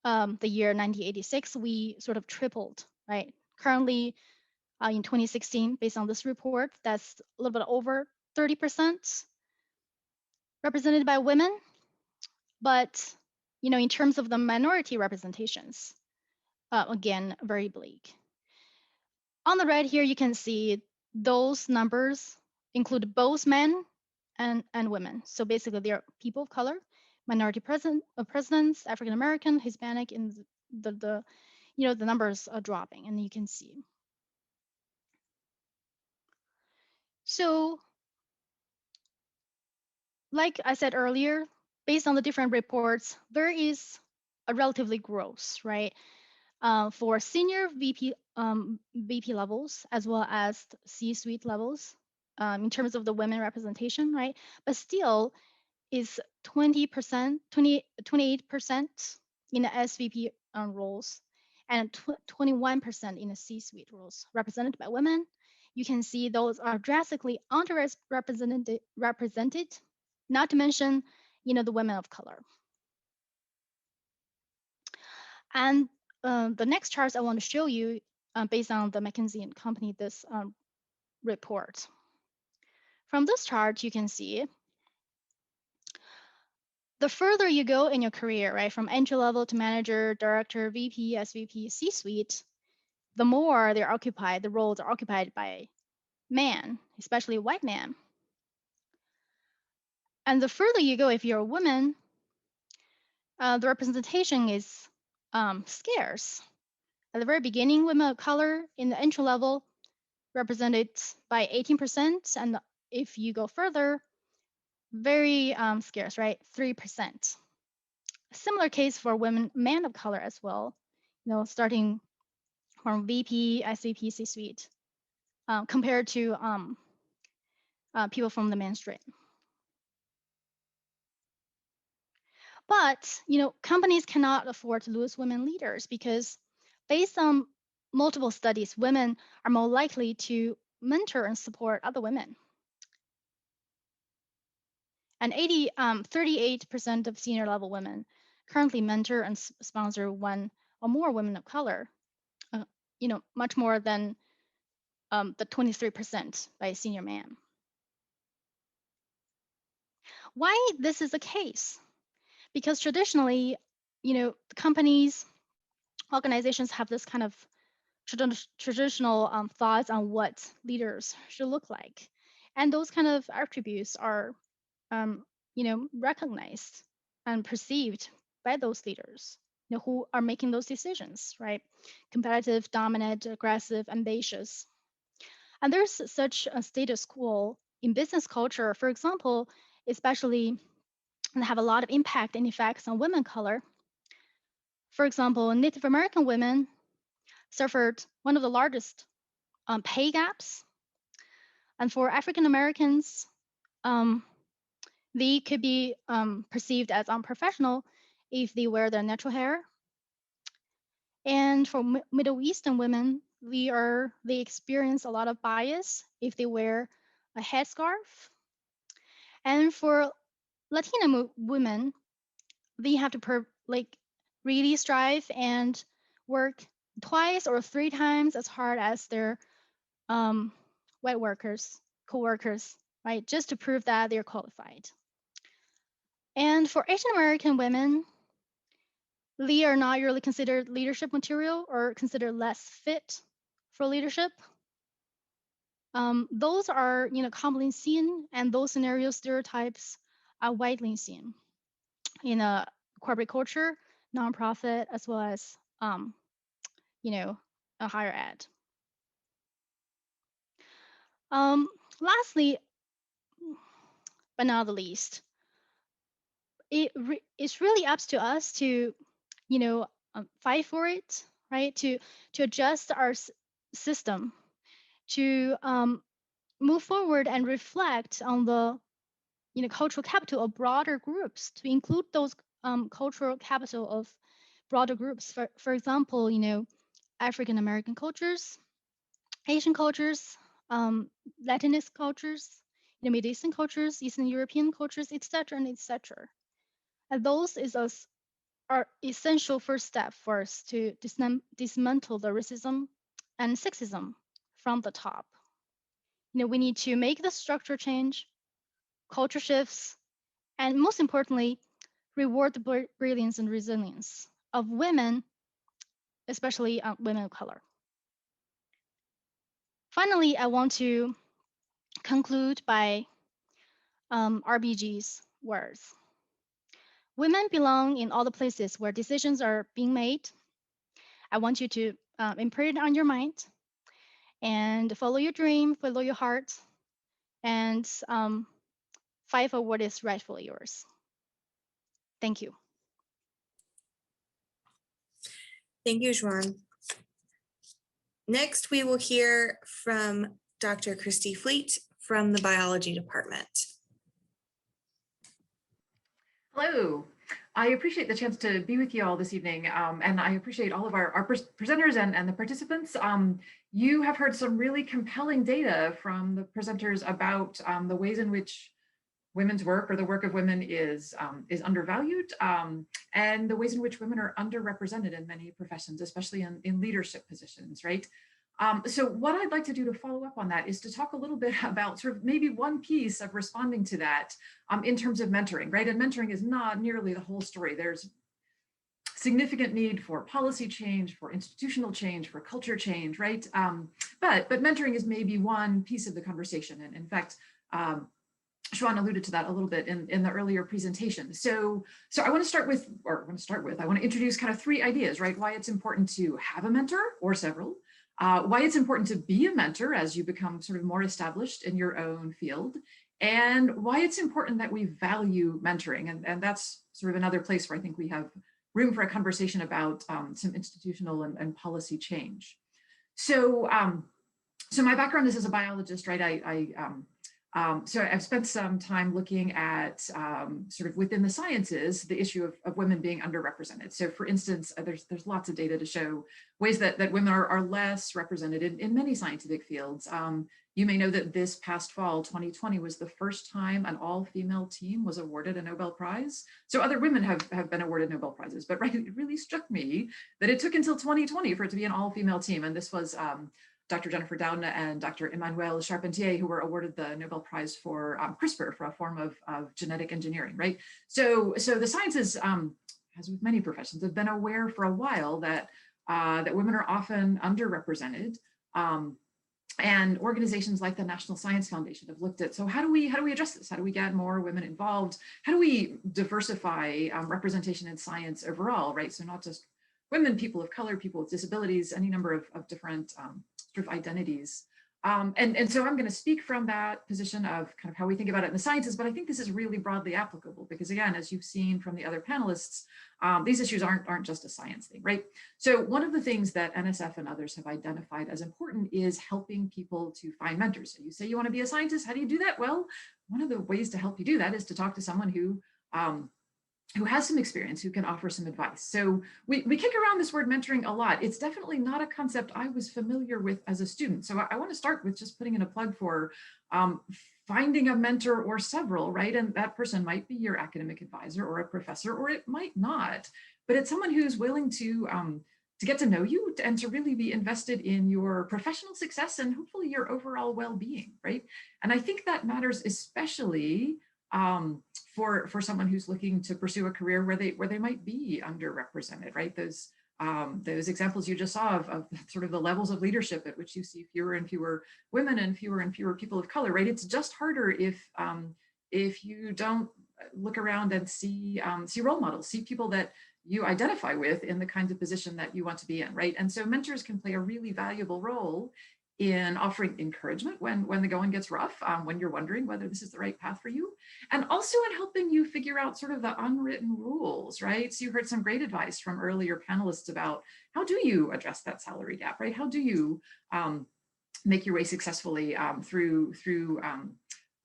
the year 1986, we sort of tripled, right? Currently, in 2016, based on this report, that's a little bit over 30% represented by women. But, you know, in terms of the minority representations, again, very bleak. On the right here, you can see those numbers include both men and women. So basically, they're people of color, minority presidents, African American, Hispanic, and the numbers are dropping, and you can see. So, like I said earlier, based on the different reports, there is a relatively growth, right? For senior VP levels as well as C-suite levels in terms of the women representation, right? But still is 20%, 28% in the SVP roles and 21% in the C-suite roles represented by women. You can see those are drastically underrepresented, not to mention, you know, the women of color. And the next charts I want to show you based on the McKinsey & Company, this report. From this chart, you can see the further you go in your career, right, from entry level to manager, director, VP, SVP, C-suite, the more they're occupied, the roles are occupied by men, especially white men. And the further you go, if you're a woman, the representation is scarce. At the very beginning, women of color in the entry level represented by 18%, and if you go further, very scarce, right? 3%. Similar case for men of color as well, you know, starting from VP, SVP, C-suite, compared to people from the mainstream. But, you know, companies cannot afford to lose women leaders because based on multiple studies, women are more likely to mentor and support other women. And 38% of senior level women currently mentor and sponsor one or more women of color, you know, much more than the 23% by senior man. Why this is the case? Because traditionally, you know, companies, organizations have this kind of traditional thoughts on what leaders should look like. And those kind of attributes are, you know, recognized and perceived by those leaders, you know, who are making those decisions, right? Competitive, dominant, aggressive, ambitious. And there's such a status quo in business culture, for example, especially that have a lot of impact and effects on women of color. For example, Native American women suffered one of the largest pay gaps. And for African Americans, they could be perceived as unprofessional if they wear their natural hair. And for Middle Eastern women, they experience a lot of bias if they wear a headscarf. And for Latina women, they have to really strive and work twice or 3 times as hard as their white co-workers, right? Just to prove that they're qualified. And for Asian American women, they are not really considered leadership material or considered less fit for leadership. Those are, commonly seen, and those scenario stereotypes are widely seen in a corporate culture, nonprofit, as well as, a higher ed. Lastly, but not the least, it's really up to us to, fight for it, right? To adjust our system, to move forward and reflect on the cultural capital of broader groups, to include those cultural capital of broader groups. For example, African American cultures, Asian cultures, Latinx cultures, Middle Eastern cultures, Eastern European cultures, etc., and etc. And those is our essential first step for us to dismantle the racism and sexism from the top. We need to make the structure change, culture shifts, and most importantly, reward the brilliance and resilience of women, especially women of color. Finally, I want to conclude by RBG's words. Women belong in all the places where decisions are being made. I want you to imprint it on your mind and follow your dream, follow your heart, and fight for what is rightfully yours. Thank you. Thank you, Xuan. Next, we will hear from Dr. Christie Fleet from the biology department. Hello. I appreciate the chance to be with you all this evening, and I appreciate all of our presenters and the participants. You have heard some really compelling data from the presenters about the ways in which women's work or the work of women is undervalued, and the ways in which women are underrepresented in many professions, especially in leadership positions, right? So what I'd like to do to follow up on that is to talk a little bit about sort of maybe one piece of responding to that in terms of mentoring, right? And mentoring is not nearly the whole story. There's significant need for policy change, for institutional change, for culture change, right? But mentoring is maybe one piece of the conversation. And in fact, Xuan alluded to that a little bit in the earlier presentation. So I want to introduce kind of three ideas, right? Why it's important to have a mentor or several, why it's important to be a mentor as you become sort of more established in your own field, and why it's important that we value mentoring. And that's sort of another place where I think we have room for a conversation about some institutional and policy change. So my background is as a biologist, right? So I've spent some time looking at sort of within the sciences, the issue of women being underrepresented. So for instance, there's lots of data to show ways that women are less represented in many scientific fields. You may know that this past fall, 2020, was the first time an all-female team was awarded a Nobel Prize. So other women have been awarded Nobel Prizes, but right, it really struck me that it took until 2020 for it to be an all-female team. And this was Dr. Jennifer Doudna and Dr. Emmanuelle Charpentier, who were awarded the Nobel Prize for CRISPR, for a form of genetic engineering, right? So the sciences, as with many professions, have been aware for a while that women are often underrepresented. And organizations like the National Science Foundation have looked at, so how do we address this? How do we get more women involved? How do we diversify representation in science overall, right? So not just women, people of color, people with disabilities, any number of different sort of identities. And so I'm going to speak from that position of kind of how we think about it in the sciences, but I think this is really broadly applicable because, again, as you've seen from the other panelists, these issues aren't just a science thing, right? So one of the things that NSF and others have identified as important is helping people to find mentors. So you say you want to be a scientist, how do you do that? Well, one of the ways to help you do that is to talk to someone who has some experience, who can offer some advice. So we kick around this word mentoring a lot. It's definitely not a concept I was familiar with as a student. So I want to start with just putting in a plug for finding a mentor or several, right? And that person might be your academic advisor or a professor, or it might not, but it's someone who's willing to get to know you and to really be invested in your professional success and hopefully your overall well-being, right? And I think that matters especially for someone who's looking to pursue a career where they might be underrepresented, right? Those examples you just saw of sort of the levels of leadership at which you see fewer and fewer women and fewer people of color, right? It's just harder if you don't look around and see role models, see people that you identify with in the kinds of position that you want to be in, right? And so mentors can play a really valuable role in offering encouragement when the going gets rough, when you're wondering whether this is the right path for you, and also in helping you figure out sort of the unwritten rules, right? So you heard some great advice from earlier panelists about how do you address that salary gap, right? How do you make your way successfully through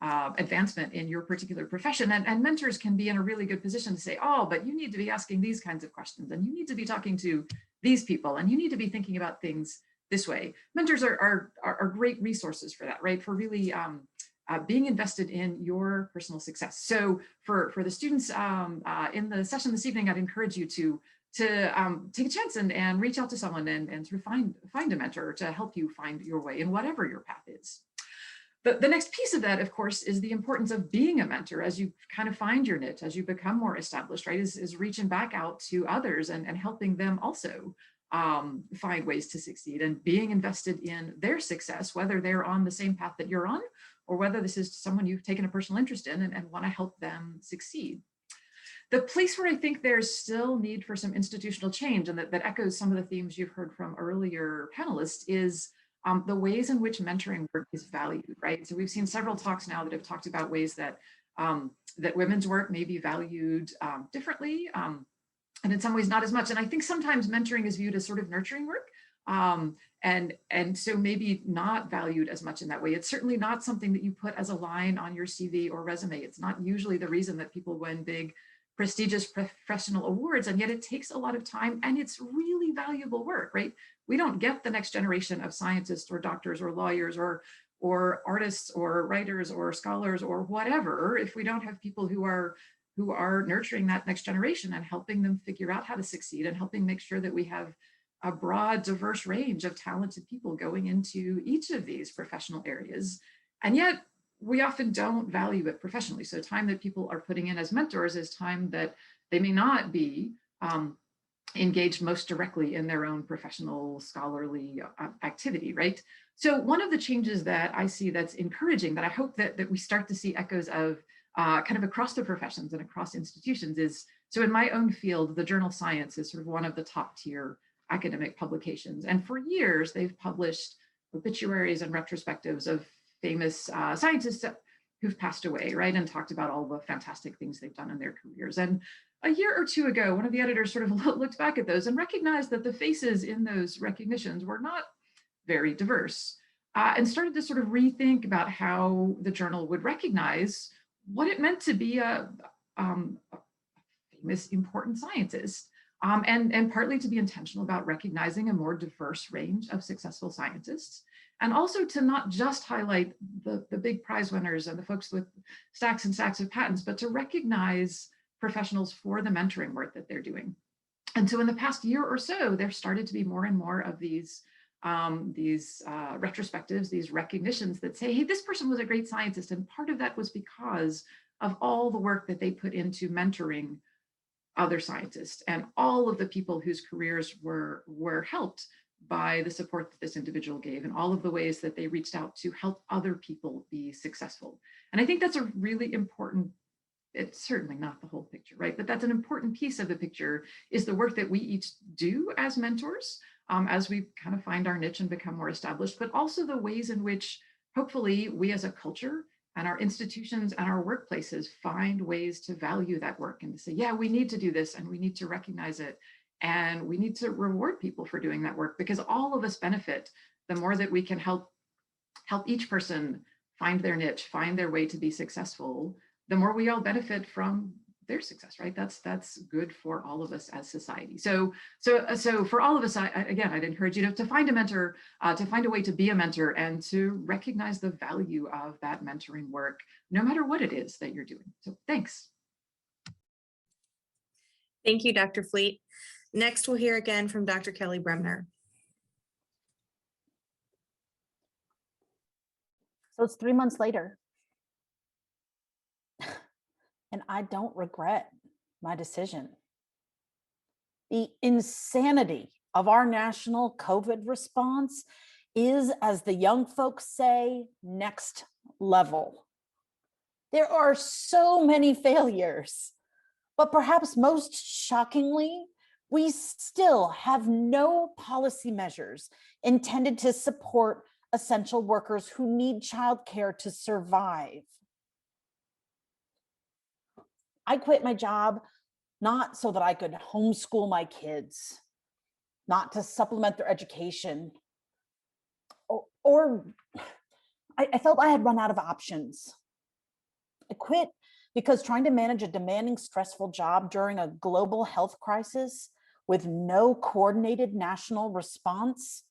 advancement in your particular profession? And mentors can be in a really good position to say, oh, but you need to be asking these kinds of questions, and you need to be talking to these people, and you need to be thinking about things this way. Mentors are great resources for that, right? For really being invested in your personal success. So for the students in the session this evening, I'd encourage you to take a chance and reach out to someone and sort of find a mentor to help you find your way in whatever your path is. The next piece of that, of course, is the importance of being a mentor as you kind of find your niche, as you become more established, right? Is reaching back out to others and helping them also find ways to succeed and being invested in their success, whether they're on the same path that you're on, or whether this is someone you've taken a personal interest in and want to help them succeed. The place where I think there's still need for some institutional change, and that echoes some of the themes you've heard from earlier panelists, is the ways in which mentoring work is valued, right? So we've seen several talks now that have talked about ways that that women's work may be valued differently, and in some ways not as much. And I think sometimes mentoring is viewed as sort of nurturing work, and so maybe not valued as much in that way. It's certainly not something that you put as a line on your CV or resume. It's not usually the reason that people win big, prestigious professional awards, and yet it takes a lot of time, and it's really valuable work, right? We don't get the next generation of scientists or doctors or lawyers or artists or writers or scholars or whatever if we don't have people who are nurturing that next generation and helping them figure out how to succeed and helping make sure that we have a broad, diverse range of talented people going into each of these professional areas. And yet we often don't value it professionally. So time that people are putting in as mentors is time that they may not be engaged most directly in their own professional scholarly activity, right? So one of the changes that I see that's encouraging, that I hope that we start to see echoes of kind of across the professions and across institutions is, so in my own field, the journal Science is sort of one of the top tier academic publications. And for years, they've published obituaries and retrospectives of famous scientists who've passed away, right? And talked about all the fantastic things they've done in their careers. And a year or two ago, one of the editors sort of looked back at those and recognized that the faces in those recognitions were not very diverse, and started to sort of rethink about how the journal would recognize what it meant to be a famous, important scientist, and partly to be intentional about recognizing a more diverse range of successful scientists, and also to not just highlight the big prize winners and the folks with stacks and stacks of patents, but to recognize professionals for the mentoring work that they're doing. And so in the past year or so, there started to be more and more of these retrospectives, these recognitions that say, hey, this person was a great scientist. And part of that was because of all the work that they put into mentoring other scientists and all of the people whose careers were helped by the support that this individual gave and all of the ways that they reached out to help other people be successful. And I think that's a really important, it's certainly not the whole picture, right? But that's an important piece of the picture, is the work that we each do as mentors, as we kind of find our niche and become more established, but also the ways in which hopefully we as a culture and our institutions and our workplaces find ways to value that work and to say, yeah, we need to do this and we need to recognize it. And we need to reward people for doing that work, because all of us benefit the more that we can help each person find their niche, find their way to be successful, the more we all benefit from their success, right? That's good for all of us as society. So for all of us, again, I'd encourage you to find a mentor, to find a way to be a mentor, and to recognize the value of that mentoring work, no matter what it is that you're doing. So thanks. Thank you, Dr. Fleet. Next, we'll hear again from Dr. Kelly Bremner. So it's 3 months later. and I don't regret my decision. The insanity of our national COVID response is, as the young folks say, next level. There are so many failures, but perhaps most shockingly, we still have no policy measures intended to support essential workers who need childcare to survive. I quit my job not so that I could homeschool my kids, not to supplement their education, or I felt I had run out of options. I quit because trying to manage a demanding, stressful job during a global health crisis with no coordinated national response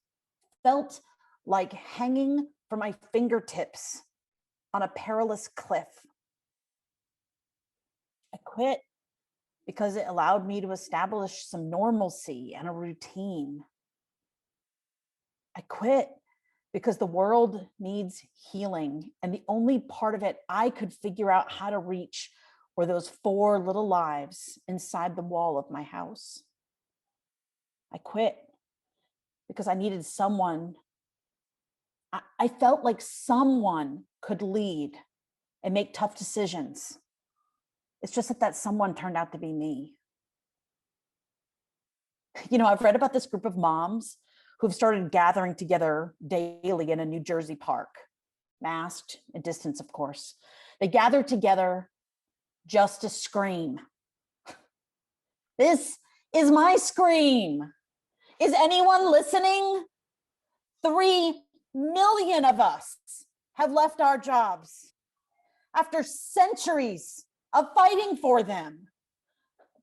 felt like hanging from my fingertips on a perilous cliff. I quit because it allowed me to establish some normalcy and a routine. I quit because the world needs healing, and the only part of it I could figure out how to reach were those 4 little lives inside the wall of my house. I quit because I needed someone. I felt like someone could lead and make tough decisions. It's just that someone turned out to be me. You know, I've read about this group of moms who've started gathering together daily in a New Jersey park, masked and distanced, of course. They gather together just to scream. This is my scream. Is anyone listening? 3 million of us have left our jobs after centuries of fighting for them.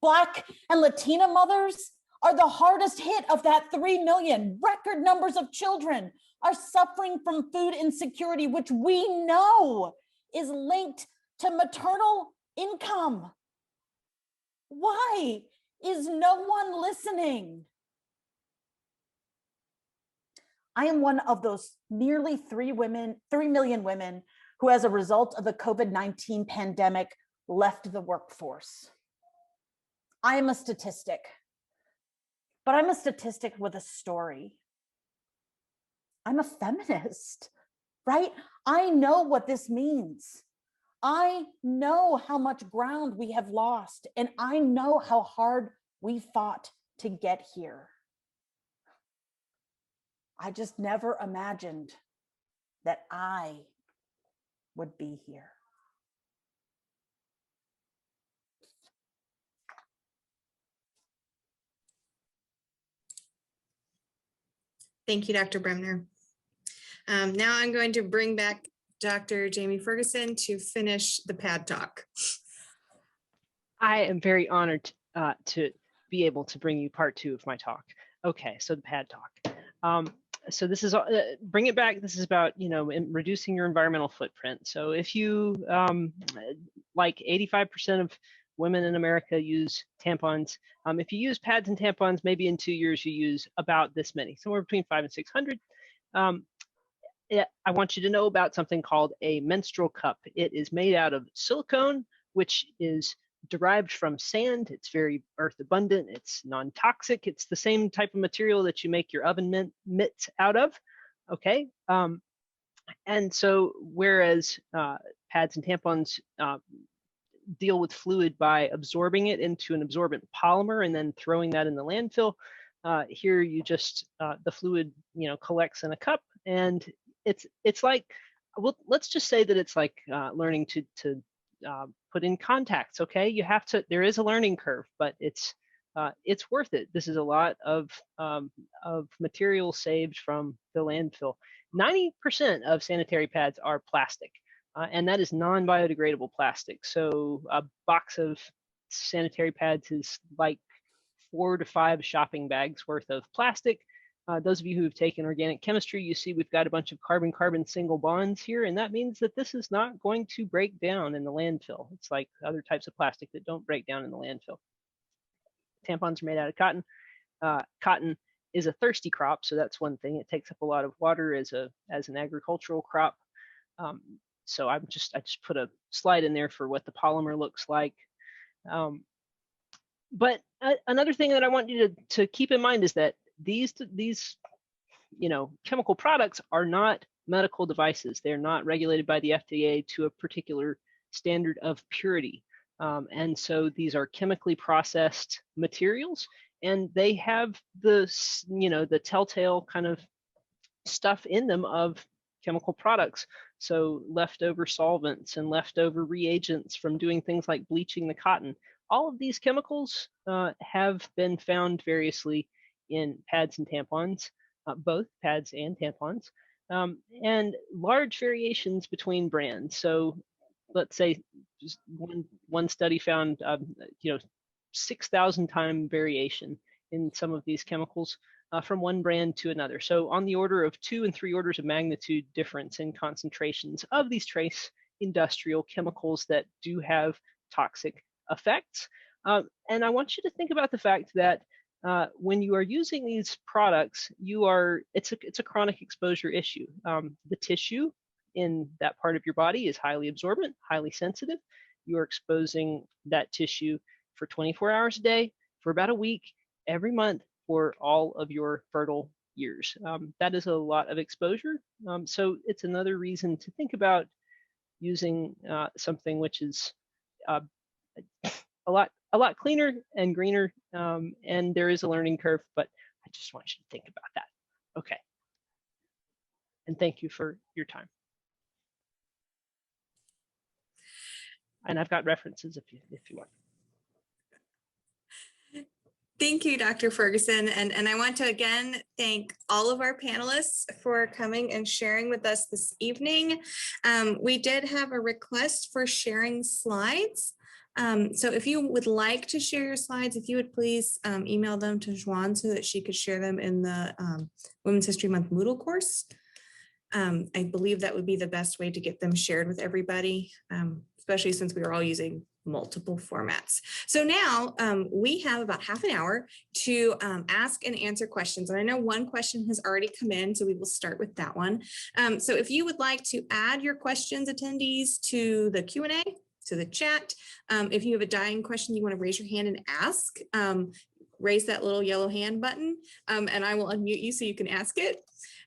Black and Latina mothers are the hardest hit of that 3 million. Record numbers of children are suffering from food insecurity, which we know is linked to maternal income. Why is no one listening? I am one of those nearly 3 million women who, as a result of the COVID-19 pandemic, left the workforce. I am a statistic, but I'm a statistic with a story. I'm a feminist, right? I know what this means. I know how much ground we have lost, and I know how hard we fought to get here. I just never imagined that I would be here. Thank you, Dr. Bremner. Now I'm going to bring back Dr. Jamie Ferguson to finish the pad talk. I am very honored to be able to bring you part 2 of my talk. Okay, so the pad talk. So this is bring it back. This is about, you know, reducing your environmental footprint. So if you like 85% of women in America use tampons. If you use pads and tampons, maybe in 2 years you use about this many, somewhere between 500 and 600. I want you to know about something called a menstrual cup. It is made out of silicone, which is derived from sand. It's very earth abundant. It's non-toxic. It's the same type of material that you make your oven mitts out of. Okay. And so whereas pads and tampons deal with fluid by absorbing it into an absorbent polymer and then throwing that in the landfill, here you just the fluid, you know, collects in a cup, and it's like, well, let's just say that it's like learning to put in contacts. Okay, you have to. There is a learning curve, but it's worth it. This is a lot of material saved from the landfill. 90% of sanitary pads are plastic, and that is non-biodegradable plastic. So a box of sanitary pads is like 4 to 5 shopping bags worth of plastic. Those of you who have taken organic chemistry, you see we've got a bunch of carbon-carbon single bonds here, and that means that this is not going to break down in the landfill. It's like other types of plastic that don't break down in the landfill. Tampons are made out of cotton. Cotton is a thirsty crop, so that's one thing. It takes up a lot of water as an agricultural crop. So I just put a slide in there for what the polymer looks like. But another thing that I want you to keep in mind is that these chemical products are not medical devices. They're not regulated by the FDA to a particular standard of purity. And so these are chemically processed materials, and they have the telltale kind of stuff in them of chemical products. So leftover solvents and leftover reagents from doing things like bleaching the cotton. All of these chemicals have been found variously in pads and tampons, both pads and tampons, and large variations between brands. So let's say just one study found 6,000 time variation in some of these chemicals from one brand to another. So on the order of 2 and 3 orders of magnitude difference in concentrations of these trace industrial chemicals that do have toxic effects. And I want you to think about the fact that when you are using these products, it's a chronic exposure issue. The tissue in that part of your body is highly absorbent, highly sensitive. You are exposing that tissue for 24 hours a day, for about a week, every month, for all of your fertile years. That is a lot of exposure. So it's another reason to think about using something which is a lot cleaner and greener, and there is a learning curve, but I just want you to think about that. Okay. And thank you for your time. And I've got references if you want. Thank you, Dr. Ferguson. And I want to again thank all of our panelists for coming and sharing with us this evening. We did have a request for sharing slides. So if you would like to share your slides, if you would please email them to Xuan so that she could share them in the Women's History Month Moodle course. I believe that would be the best way to get them shared with everybody, especially since we are all using multiple formats. So now we have about half an hour to ask and answer questions. And I know one question has already come in, so we will start with that one. So if you would like to add your questions, attendees, to the Q&A, to the chat, if you have a dying question you want to raise your hand and ask, raise that little yellow hand button, and I will unmute you so you can ask it.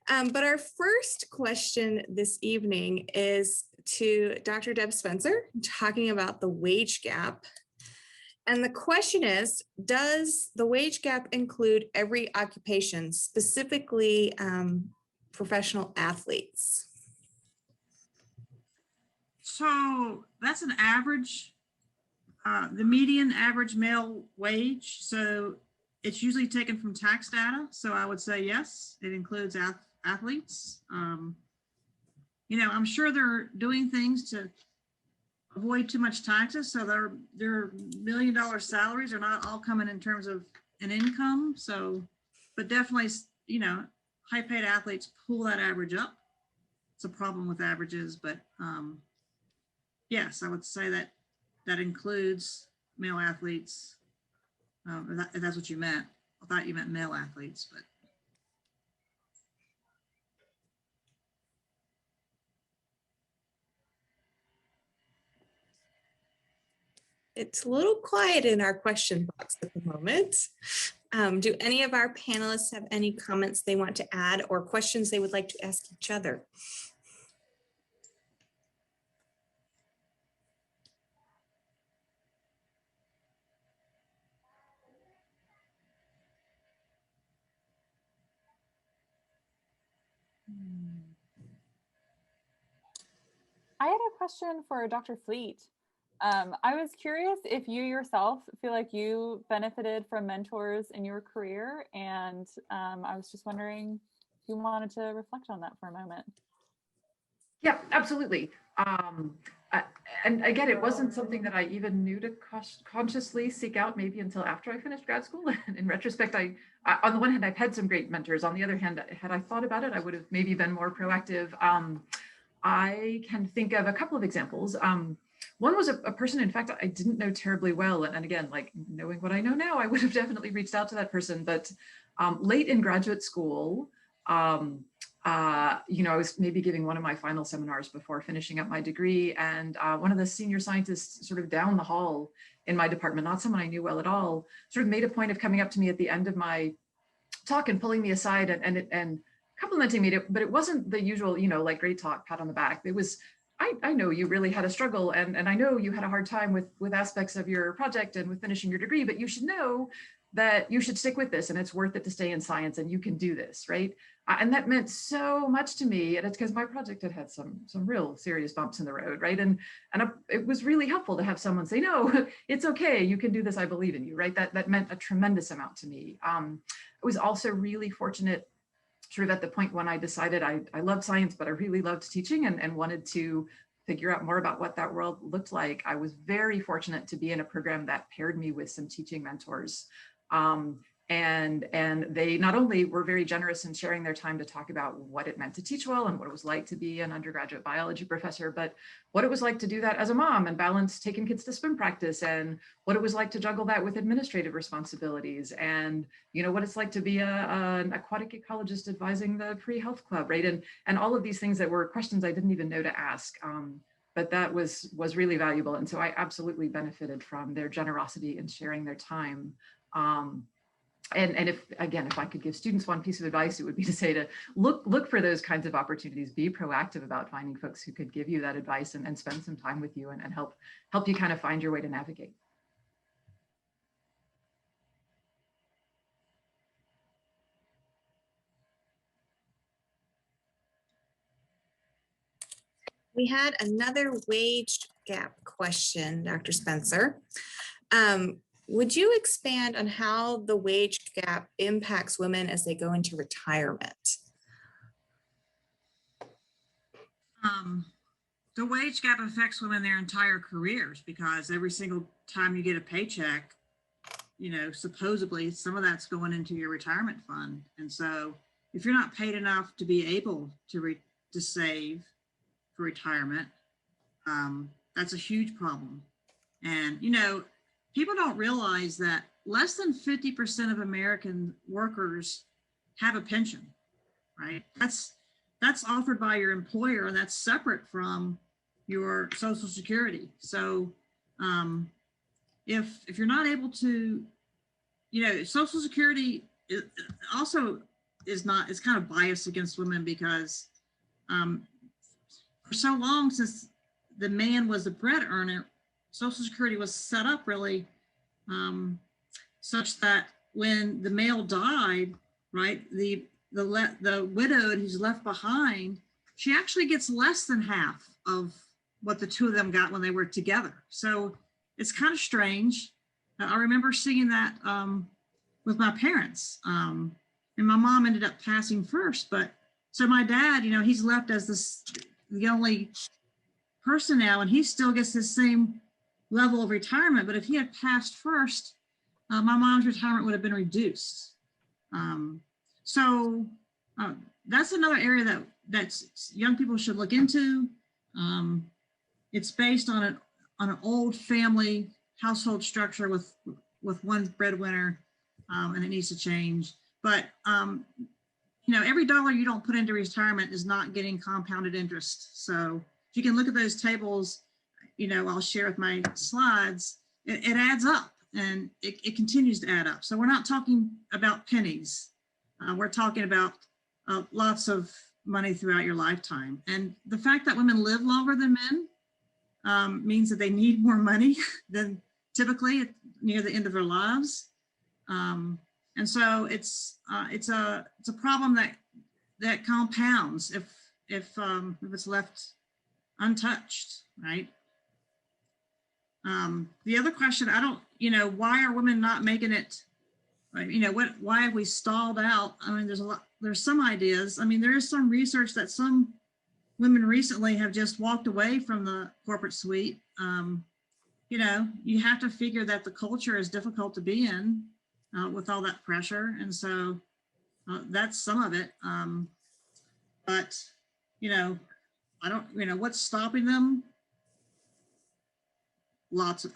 But our first question this evening is to Dr. Deb Spencer, talking about the wage gap. And the question is, does the wage gap include every occupation, specifically professional athletes? So that's an average, the median average male wage. So it's usually taken from tax data. So I would say yes, it includes athletes. I'm sure they're doing things to avoid too much taxes. So their $1 million salaries are not all coming in terms of an income. So, but definitely, high paid athletes pull that average up. It's a problem with averages, but yes, I would say that includes male athletes. If that's what you meant. I thought you meant male athletes, but. It's a little quiet in our question box at the moment. Do any of our panelists have any comments they want to add or questions they would like to ask each other? I had a question for Dr. Fleet. I was curious if you yourself feel like you benefited from mentors in your career, and I was just wondering if you wanted to reflect on that for a moment. Yeah, absolutely. And again, it wasn't something that I even knew to consciously seek out maybe until after I finished grad school. And in retrospect, I on the one hand, I've had some great mentors. On the other hand, had I thought about it, I would have maybe been more proactive. I can think of a couple of examples. One was a person, in fact, I didn't know terribly well. And again, like knowing what I know now, I would have definitely reached out to that person. But late in graduate school, I was maybe giving one of my final seminars before finishing up my degree, and one of the senior scientists sort of down the hall in my department, not someone I knew well at all, sort of made a point of coming up to me at the end of my talk and pulling me aside and complimenting me, but it wasn't the usual, like great talk, pat on the back. It was, I know you really had a struggle, and I know you had a hard time with aspects of your project and with finishing your degree, but you should know that you should stick with this, and it's worth it to stay in science, and you can do this, right? And that meant so much to me, and it's because my project had some real serious bumps in the road, right? And it was really helpful to have someone say, no, it's okay, you can do this, I believe in you, right? That meant a tremendous amount to me. I was also really fortunate sort of at the point when I decided I loved science, but I really loved teaching and wanted to figure out more about what that world looked like. I was very fortunate to be in a program that paired me with some teaching mentors. And they not only were very generous in sharing their time to talk about what it meant to teach well and what it was like to be an undergraduate biology professor, but what it was like to do that as a mom and balance taking kids to swim practice, and what it was like to juggle that with administrative responsibilities, and what it's like to be an aquatic ecologist advising the pre-health club, right? And all of these things that were questions I didn't even know to ask. But that was really valuable. And so I absolutely benefited from their generosity in sharing their time. And if I could give students one piece of advice, it would be to say to look for those kinds of opportunities, be proactive about finding folks who could give you that advice and spend some time with you and help you kind of find your way to navigate. We had another wage gap question, Dr. Spencer. Would you expand on how the wage gap impacts women as they go into retirement? The wage gap affects women their entire careers, because every single time you get a paycheck, supposedly some of that's going into your retirement fund. And so if you're not paid enough to be able to save for retirement, that's a huge problem. And, people don't realize that less than 50% of American workers have a pension, right? That's offered by your employer, and that's separate from your Social Security. So if you're not able to, Social Security also is kind of biased against women, because for so long, since the man was the bread earner, Social Security was set up really such that when the male died, right, the widowed who's left behind, she actually gets less than half of what the two of them got when they were together. So it's kind of strange. I remember seeing that with my parents, and my mom ended up passing first. But so my dad, he's left as the only person now, and he still gets the same level of retirement. But if he had passed first, my mom's retirement would have been reduced. So that's another area that young people should look into. It's based on an old family household structure with one breadwinner, and it needs to change. But every dollar you don't put into retirement is not getting compounded interest. So if you can look at those tables, I'll share with my slides, it adds up, and it continues to add up. So we're not talking about pennies. We're talking about lots of money throughout your lifetime. And the fact that women live longer than men means that they need more money than typically near the end of their lives. And so it's a problem that compounds if it's left untouched, right? The other question, why are women not making it? Why have we stalled out? I mean, there's some ideas. I mean, there is some research that some women recently have just walked away from the corporate suite. You have to figure that the culture is difficult to be in with all that pressure. And so that's some of it. But, what's stopping them?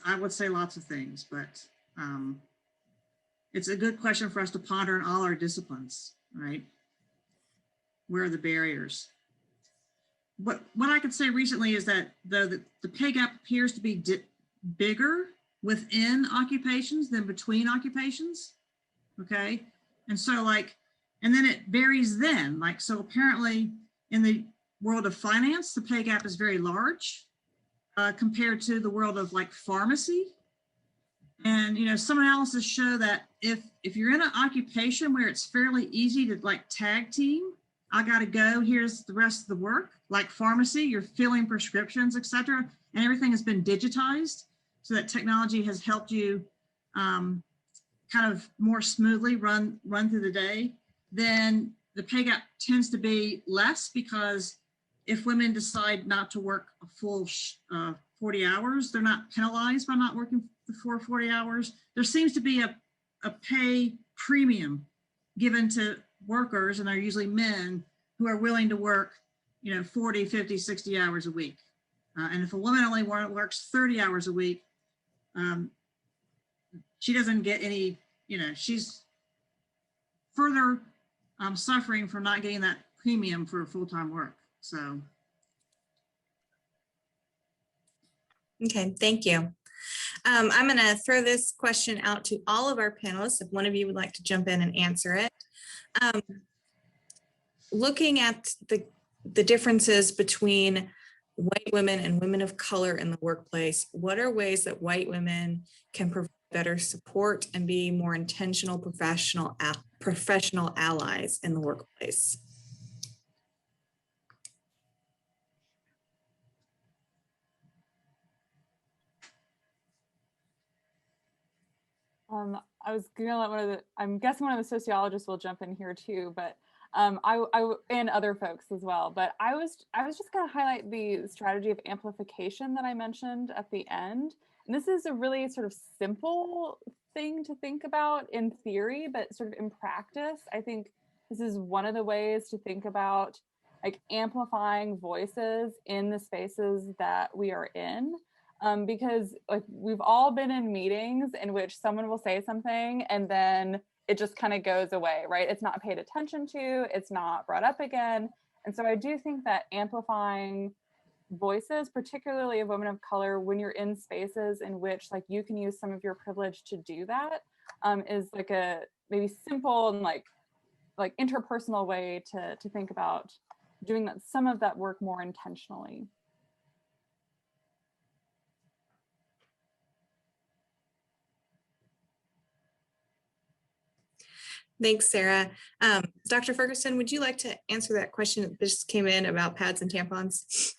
I would say lots of things, but it's a good question for us to ponder in all our disciplines, right? where are the barriers? What I could say recently is that the pay gap appears to be bigger within occupations than between occupations. Okay. And so like, and then it varies then. Like, so apparently in the world of finance, the pay gap is very large compared to the world of like pharmacy. And, you know, some analysis show that if you're in an occupation where it's fairly easy to like tag team, I got to go, here's the rest of the work, like pharmacy, you're filling prescriptions, et cetera, and everything has been digitized so that technology has helped you kind of more smoothly run through the day, then the pay gap tends to be less, because if women decide not to work a full 40 hours, they're not penalized by not working the full 40 hours. There seems to be a pay premium given to workers, and they're usually men, who are willing to work, you know, 40, 50, 60 hours a week. And if a woman only works 30 hours a week, she doesn't get any, you know, she's further suffering from not getting that premium for full-time work. So. Okay, thank you. I'm going to throw this question out to all of our panelists, if one of you would like to jump in and answer it. Looking at the differences between white women and women of color in the workplace, what are ways that white women can provide better support and be more intentional professional allies in the workplace? I was gonna let I'm guessing one of the sociologists will jump in here too, but I and other folks as well. But I was just gonna highlight the strategy of amplification that I mentioned at the end. And this is a really sort of simple thing to think about in theory, but sort of in practice, I think this is one of the ways to think about like amplifying voices in the spaces that we are in. Because like we've all been in meetings in which someone will say something and then it just kind of goes away, right? It's not paid attention to, it's not brought up again. And so I do think that amplifying voices, particularly of women of color, when you're in spaces in which like you can use some of your privilege to do that, is like a maybe simple and like interpersonal way to think about doing that, some of that work more intentionally. Thanks, Sarah. Dr. Ferguson, would you like to answer that question that just came in about pads and tampons?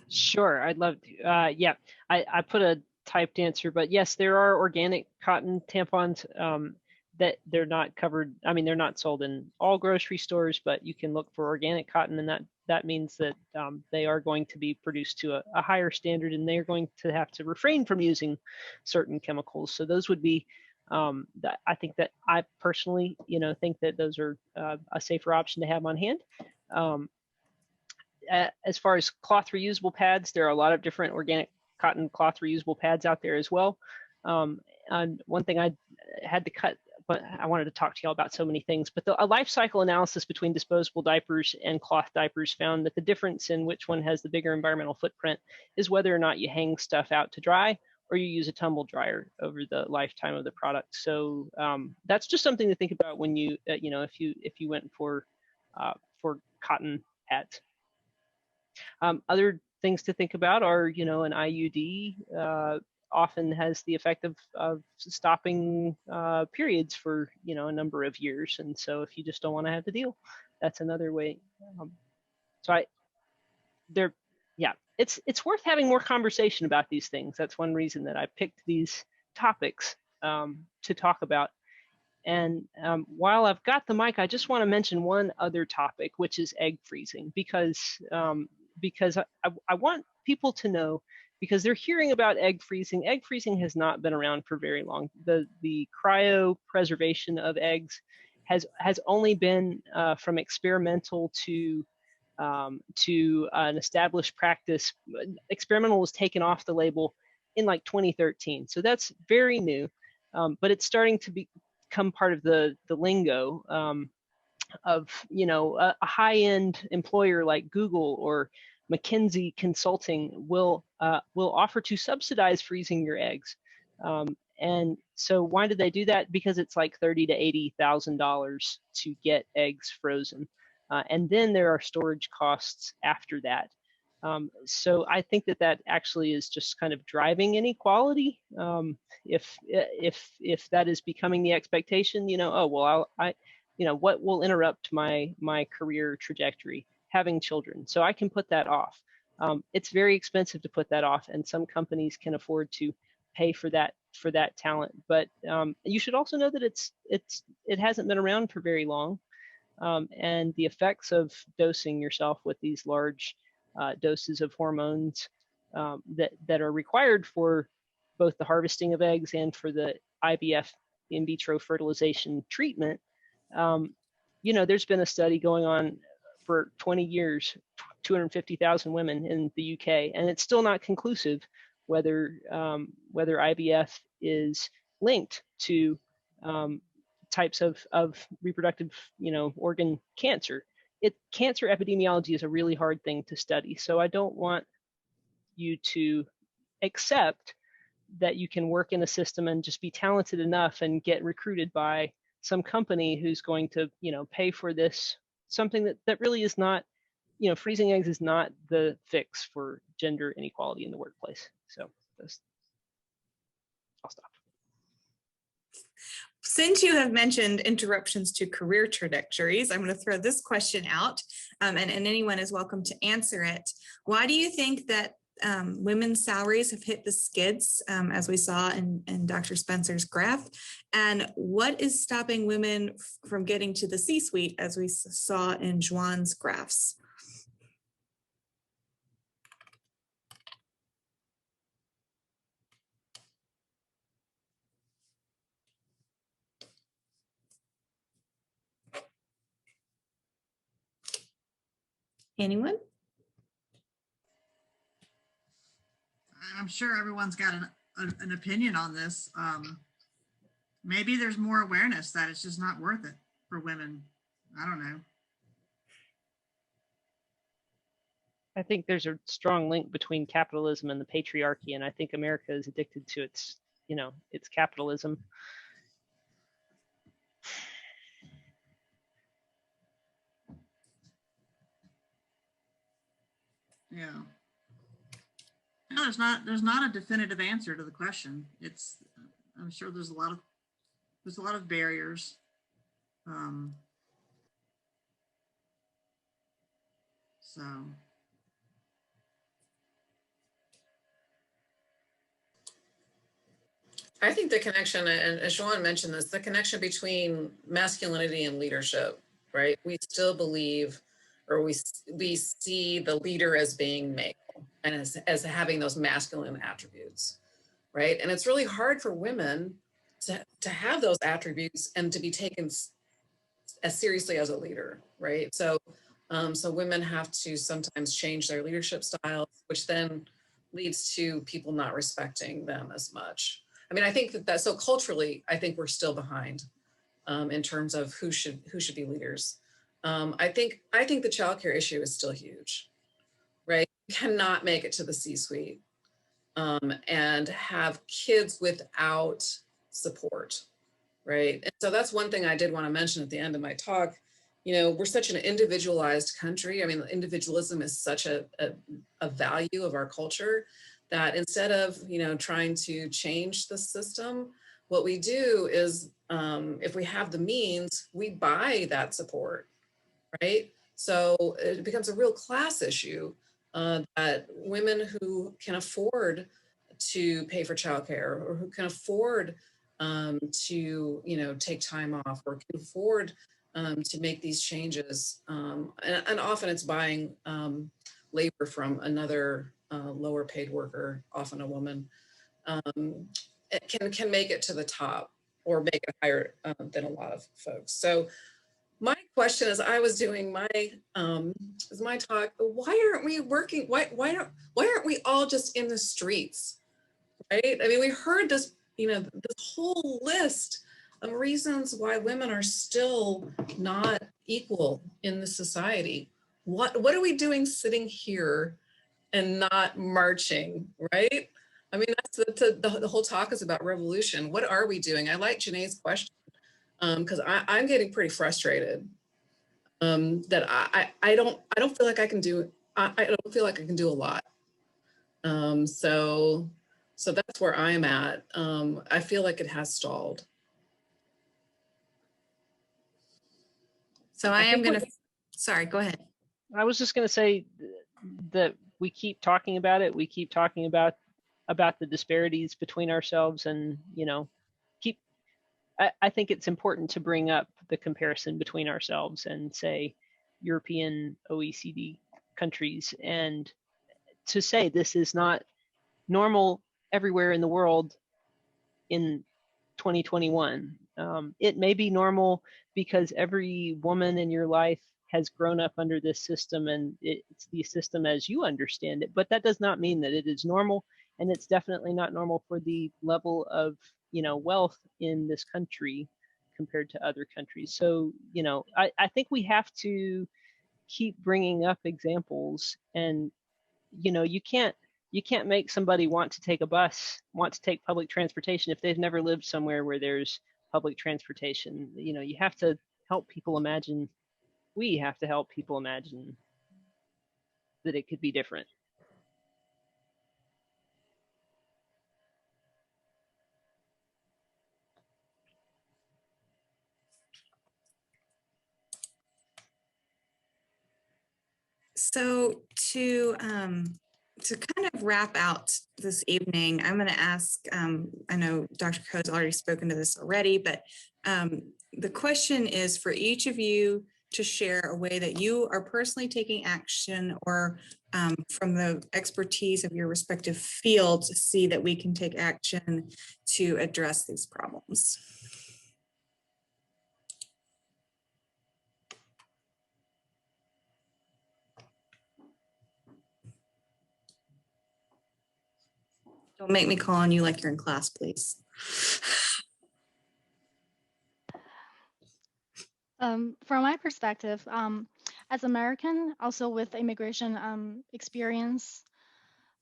Sure, I'd love to. Yeah, I put a typed answer, but yes, there are organic cotton tampons that they're not covered. I mean, they're not sold in all grocery stores, but you can look for organic cotton, and that means that they are going to be produced to a higher standard, and they're going to have to refrain from using certain chemicals. So those would be that I think that I personally, think that those are a safer option to have on hand. As far as cloth reusable pads, there are a lot of different organic cotton cloth reusable pads out there as well. And one thing I had to cut, but I wanted to talk to y'all about so many things, but a life cycle analysis between disposable diapers and cloth diapers found that the difference in which one has the bigger environmental footprint is whether or not you hang stuff out to dry or you use a tumble dryer over the lifetime of the product. So that's just something to think about when you, if you went for cotton pads. Other things to think about are, an IUD often has the effect of stopping periods for, a number of years. And so if you just don't want to have the deal, that's another way. It's worth having more conversation about these things. That's one reason that I picked these topics to talk about. And while I've got the mic, I just want to mention one other topic, which is egg freezing, because I want people to know, because they're hearing about egg freezing. Egg freezing has not been around for very long. The cryopreservation of eggs has only been from experimental to an established practice. Experimental was taken off the label in like 2013. So that's very new, but it's starting to become part of the lingo. you know, a high-end employer like Google or McKinsey Consulting will offer to subsidize freezing your eggs. And so why do they do that? Because it's like $30,000 to $80,000 to get eggs frozen. And then there are storage costs after that. So I think that that actually is just kind of driving inequality. If that is becoming the expectation, you know, oh, well, you know, what will interrupt my career trajectory? Having children. So I can put that off. It's very expensive to put that off, and some companies can afford to pay for that talent. But you should also know that it hasn't been around for very long, and the effects of dosing yourself with these large doses of hormones that are required for both the harvesting of eggs and for the IVF in vitro fertilization treatment. You know, there's been a study going on for 20 years, 250,000 women in the UK, and it's still not conclusive whether IVF is linked to types of reproductive, you know, organ cancer. Cancer epidemiology is a really hard thing to study, so I don't want you to accept that you can work in a system and just be talented enough and get recruited by some company who's going to, you know, pay for this, something that really is not, you know, freezing eggs is not the fix for gender inequality in the workplace. So I'll stop. Since you have mentioned interruptions to career trajectories, I'm going to throw this question out, and anyone is welcome to answer it. Why do you think that women's salaries have hit the skids, as we saw in Dr. Spencer's graph? And what is stopping women from getting to the C-suite, as we saw in Xuan's graphs? Anyone? I'm sure everyone's got an opinion on this. Maybe there's more awareness that it's just not worth it for women. I don't know. I think there's a strong link between capitalism and the patriarchy, and I think America is addicted to its, you know, its capitalism. Yeah. No, there's not a definitive answer to the question. I'm sure there's a lot of barriers. So I think the connection, and Xuan mentioned this, the connection between masculinity and leadership, right? We still believe, or we see the leader as being male and as having those masculine attributes, right? And it's really hard for women to have those attributes and to be taken as seriously as a leader, right? So women have to sometimes change their leadership styles, which then leads to people not respecting them as much. I mean, I think that so culturally, I think we're still behind in terms of who should be leaders. I think the childcare issue is still huge, right? You cannot make it to the C-suite and have kids without support, right? And so that's one thing I did want to mention at the end of my talk. You know, we're such an individualized country. I mean, individualism is such a value of our culture that instead of, you know, trying to change the system, what we do is if we have the means, we buy that support, right? So it becomes a real class issue that women who can afford to pay for childcare or who can afford to, you know, take time off or can afford to make these changes. And often it's buying labor from another lower paid worker, often a woman, it can make it to the top or make it higher than a lot of folks. So my question as I was doing my talk, why aren't we working? Why aren't we all just in the streets, right? I mean, we heard this, you know, this whole list reasons why women are still not equal in the society. What are we doing sitting here and not marching, right? I mean, the whole talk is about revolution. What are we doing? I like Janae's question because I'm getting pretty frustrated that I don't feel like I can do, I don't feel like I can do a lot. So that's where I'm at. I feel like it has stalled. So I am going to, sorry, go ahead. I was just going to say that we keep talking about it. We keep talking about the disparities between ourselves, and I think it's important to bring up the comparison between ourselves and say European OECD countries, and to say this is not normal everywhere in the world in 2021. It may be normal because every woman in your life has grown up under this system, and it's the system as you understand it, but that does not mean that it is normal, and it's definitely not normal for the level of wealth in this country compared to other countries. So I think we have to keep bringing up examples, and you can't make somebody want to take public transportation if they've never lived somewhere where there's public transportation. You have to help people imagine. We have to help people imagine that it could be different. So to kind of wrap out this evening, I'm going to ask, I know Dr. Koch's already spoken to this already, but the question is for each of you to share a way that you are personally taking action, or from the expertise of your respective fields, see that we can take action to address these problems. Don't make me call on you like you're in class, please. From my perspective, as American, also with immigration experience,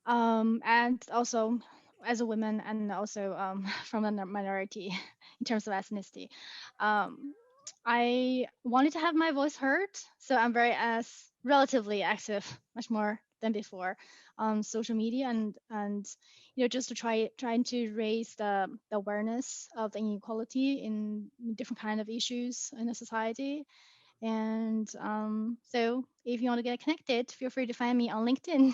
and also as a woman, and also from a minority in terms of ethnicity, I wanted to have my voice heard, so I'm very relatively active, much more than before, on social media, and just to trying to raise the awareness of the inequality in different kind of issues in the society. And so if you want to get connected, feel free to find me on LinkedIn.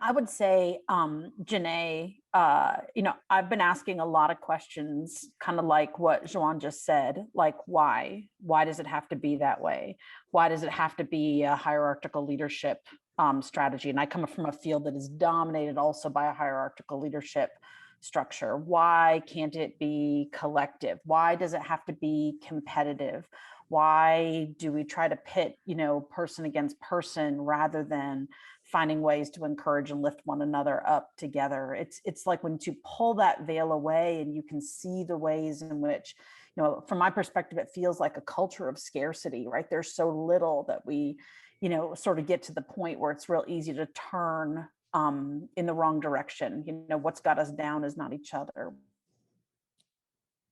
I would say, Janae, I've been asking a lot of questions, kind of like what Xuan just said, like why does it have to be that way? Why does it have to be a hierarchical leadership strategy? And I come from a field that is dominated also by a hierarchical leadership structure. Why can't it be collective? Why does it have to be competitive? Why do we try to pit, person against person rather than finding ways to encourage and lift one another up together? It's like when you pull that veil away and you can see the ways in which, from my perspective, it feels like a culture of scarcity, right? There's so little that we, sort of get to the point where it's real easy to turn in the wrong direction. What's got us down is not each other.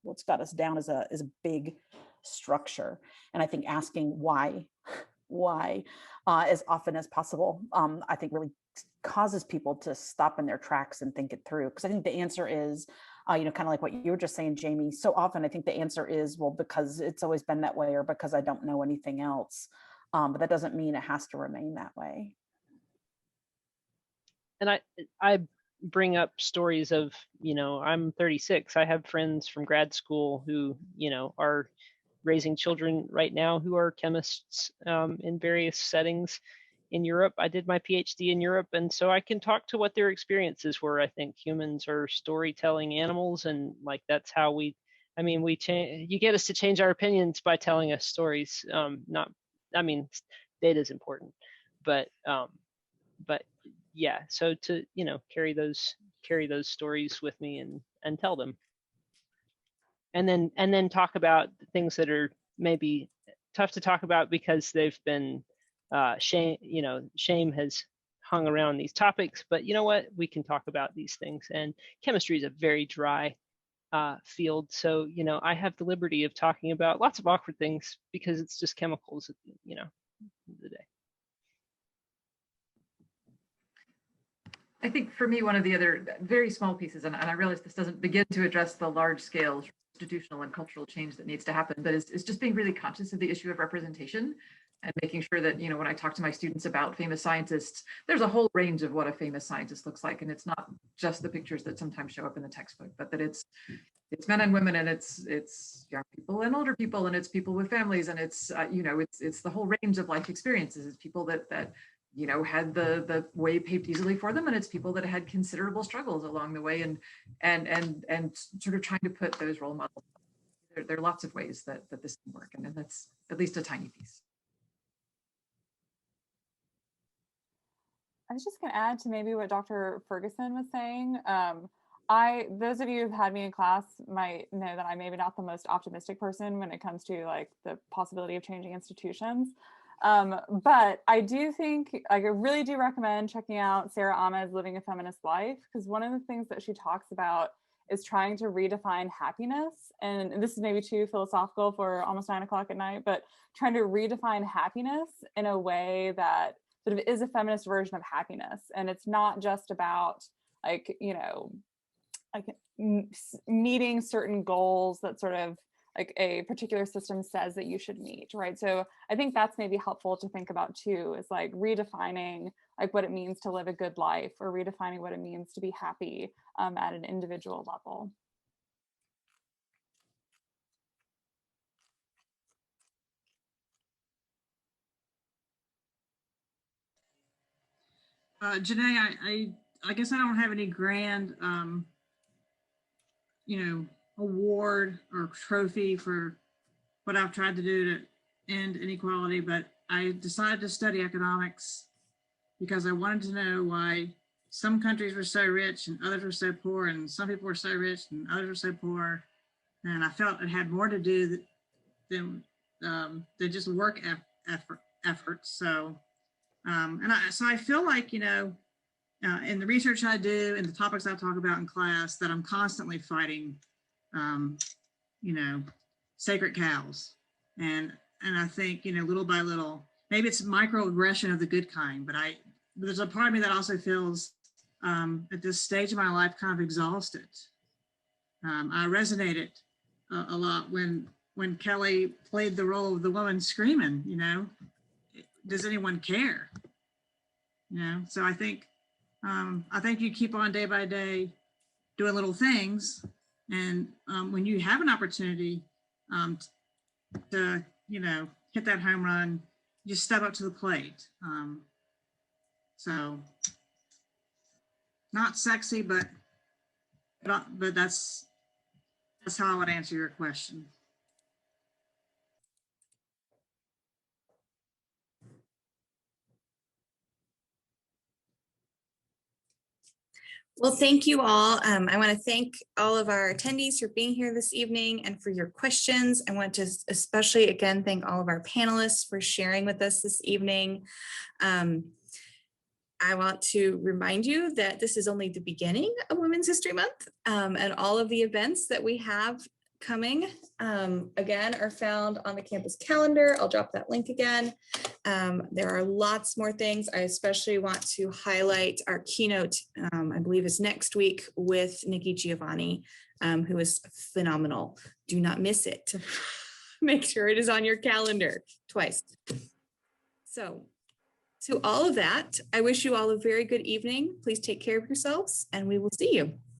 What's got us down is a big structure. And I think asking why as often as possible, I think really causes people to stop in their tracks and think it through. Because I think the answer is, kind of like what you were just saying, Jamie, so often I think the answer is, well, because it's always been that way, or because I don't know anything else. But that doesn't mean it has to remain that way. And I bring up stories of, I'm 36. I have friends from grad school who, are raising children right now who are chemists in various settings in Europe. I did my PhD in Europe, and so I can talk to what their experiences were. I think humans are storytelling animals, and like that's how we change. You get us to change our opinions by telling us stories. Data is important, but But yeah, so to, carry those stories with me and tell them. And then talk about things that are maybe tough to talk about because they've been shame has hung around these topics, but you know what, we can talk about these things. And chemistry is a very dry field, so I have the liberty of talking about lots of awkward things because it's just chemicals at the end of the day. I think for me, one of the other very small pieces, and I realize this doesn't begin to address the large scale institutional and cultural change that needs to happen, but is just being really conscious of the issue of representation and making sure that, when I talk to my students about famous scientists, there's a whole range of what a famous scientist looks like. And it's not just the pictures that sometimes show up in the textbook, but that it's men and women, and it's young people and older people, and it's people with families, and it's it's the whole range of life experiences. It's people that had the way paved easily for them, and it's people that had considerable struggles along the way, and sort of trying to put those role models. There are lots of ways that this can work, and that's at least a tiny piece. I was just going to add to maybe what Dr. Ferguson was saying. Those of you who've had me in class might know that I'm maybe not the most optimistic person when it comes to like the possibility of changing institutions. But I do think, I really do recommend checking out Sarah Ahmed's Living a Feminist Life, because one of the things that she talks about is trying to redefine happiness. And this is maybe too philosophical for almost 9 o'clock at night, but trying to redefine happiness in a way that sort of is a feminist version of happiness. And it's not just about meeting certain goals that sort of like a particular system says that you should meet, right? So I think that's maybe helpful to think about too, is like redefining like what it means to live a good life, or redefining what it means to be happy at an individual level. Janae, I guess I don't have any grand, award or trophy for what I've tried to do to end inequality, but I decided to study economics because I wanted to know why some countries were so rich and others were so poor, and some people were so rich and others were so poor. And I felt it had more to do than just work effort. So, so I feel like, in the research I do and the topics I talk about in class, that I'm constantly fighting, sacred cows. And I think, little by little, maybe it's microaggression of the good kind, but there's a part of me that also feels at this stage of my life kind of exhausted. I resonated a lot when Kelly played the role of the woman screaming, does anyone care? So I think you keep on day by day doing little things. And when you have an opportunity to, hit that home run, you step up to the plate. So not sexy, but that's how I would answer your question. Well, thank you all. I want to thank all of our attendees for being here this evening and for your questions. I want to especially, again, thank all of our panelists for sharing with us this evening. I want to remind you that this is only the beginning of Women's History Month, and all of the events that we have coming, again, are found on the campus calendar. I'll drop that link again. There are lots more things. I especially want to highlight our keynote, I believe is next week, with Nikki Giovanni, who is phenomenal. Do not miss it. Make sure it is on your calendar twice. So to all of that, I wish you all a very good evening. Please take care of yourselves, and we will see you.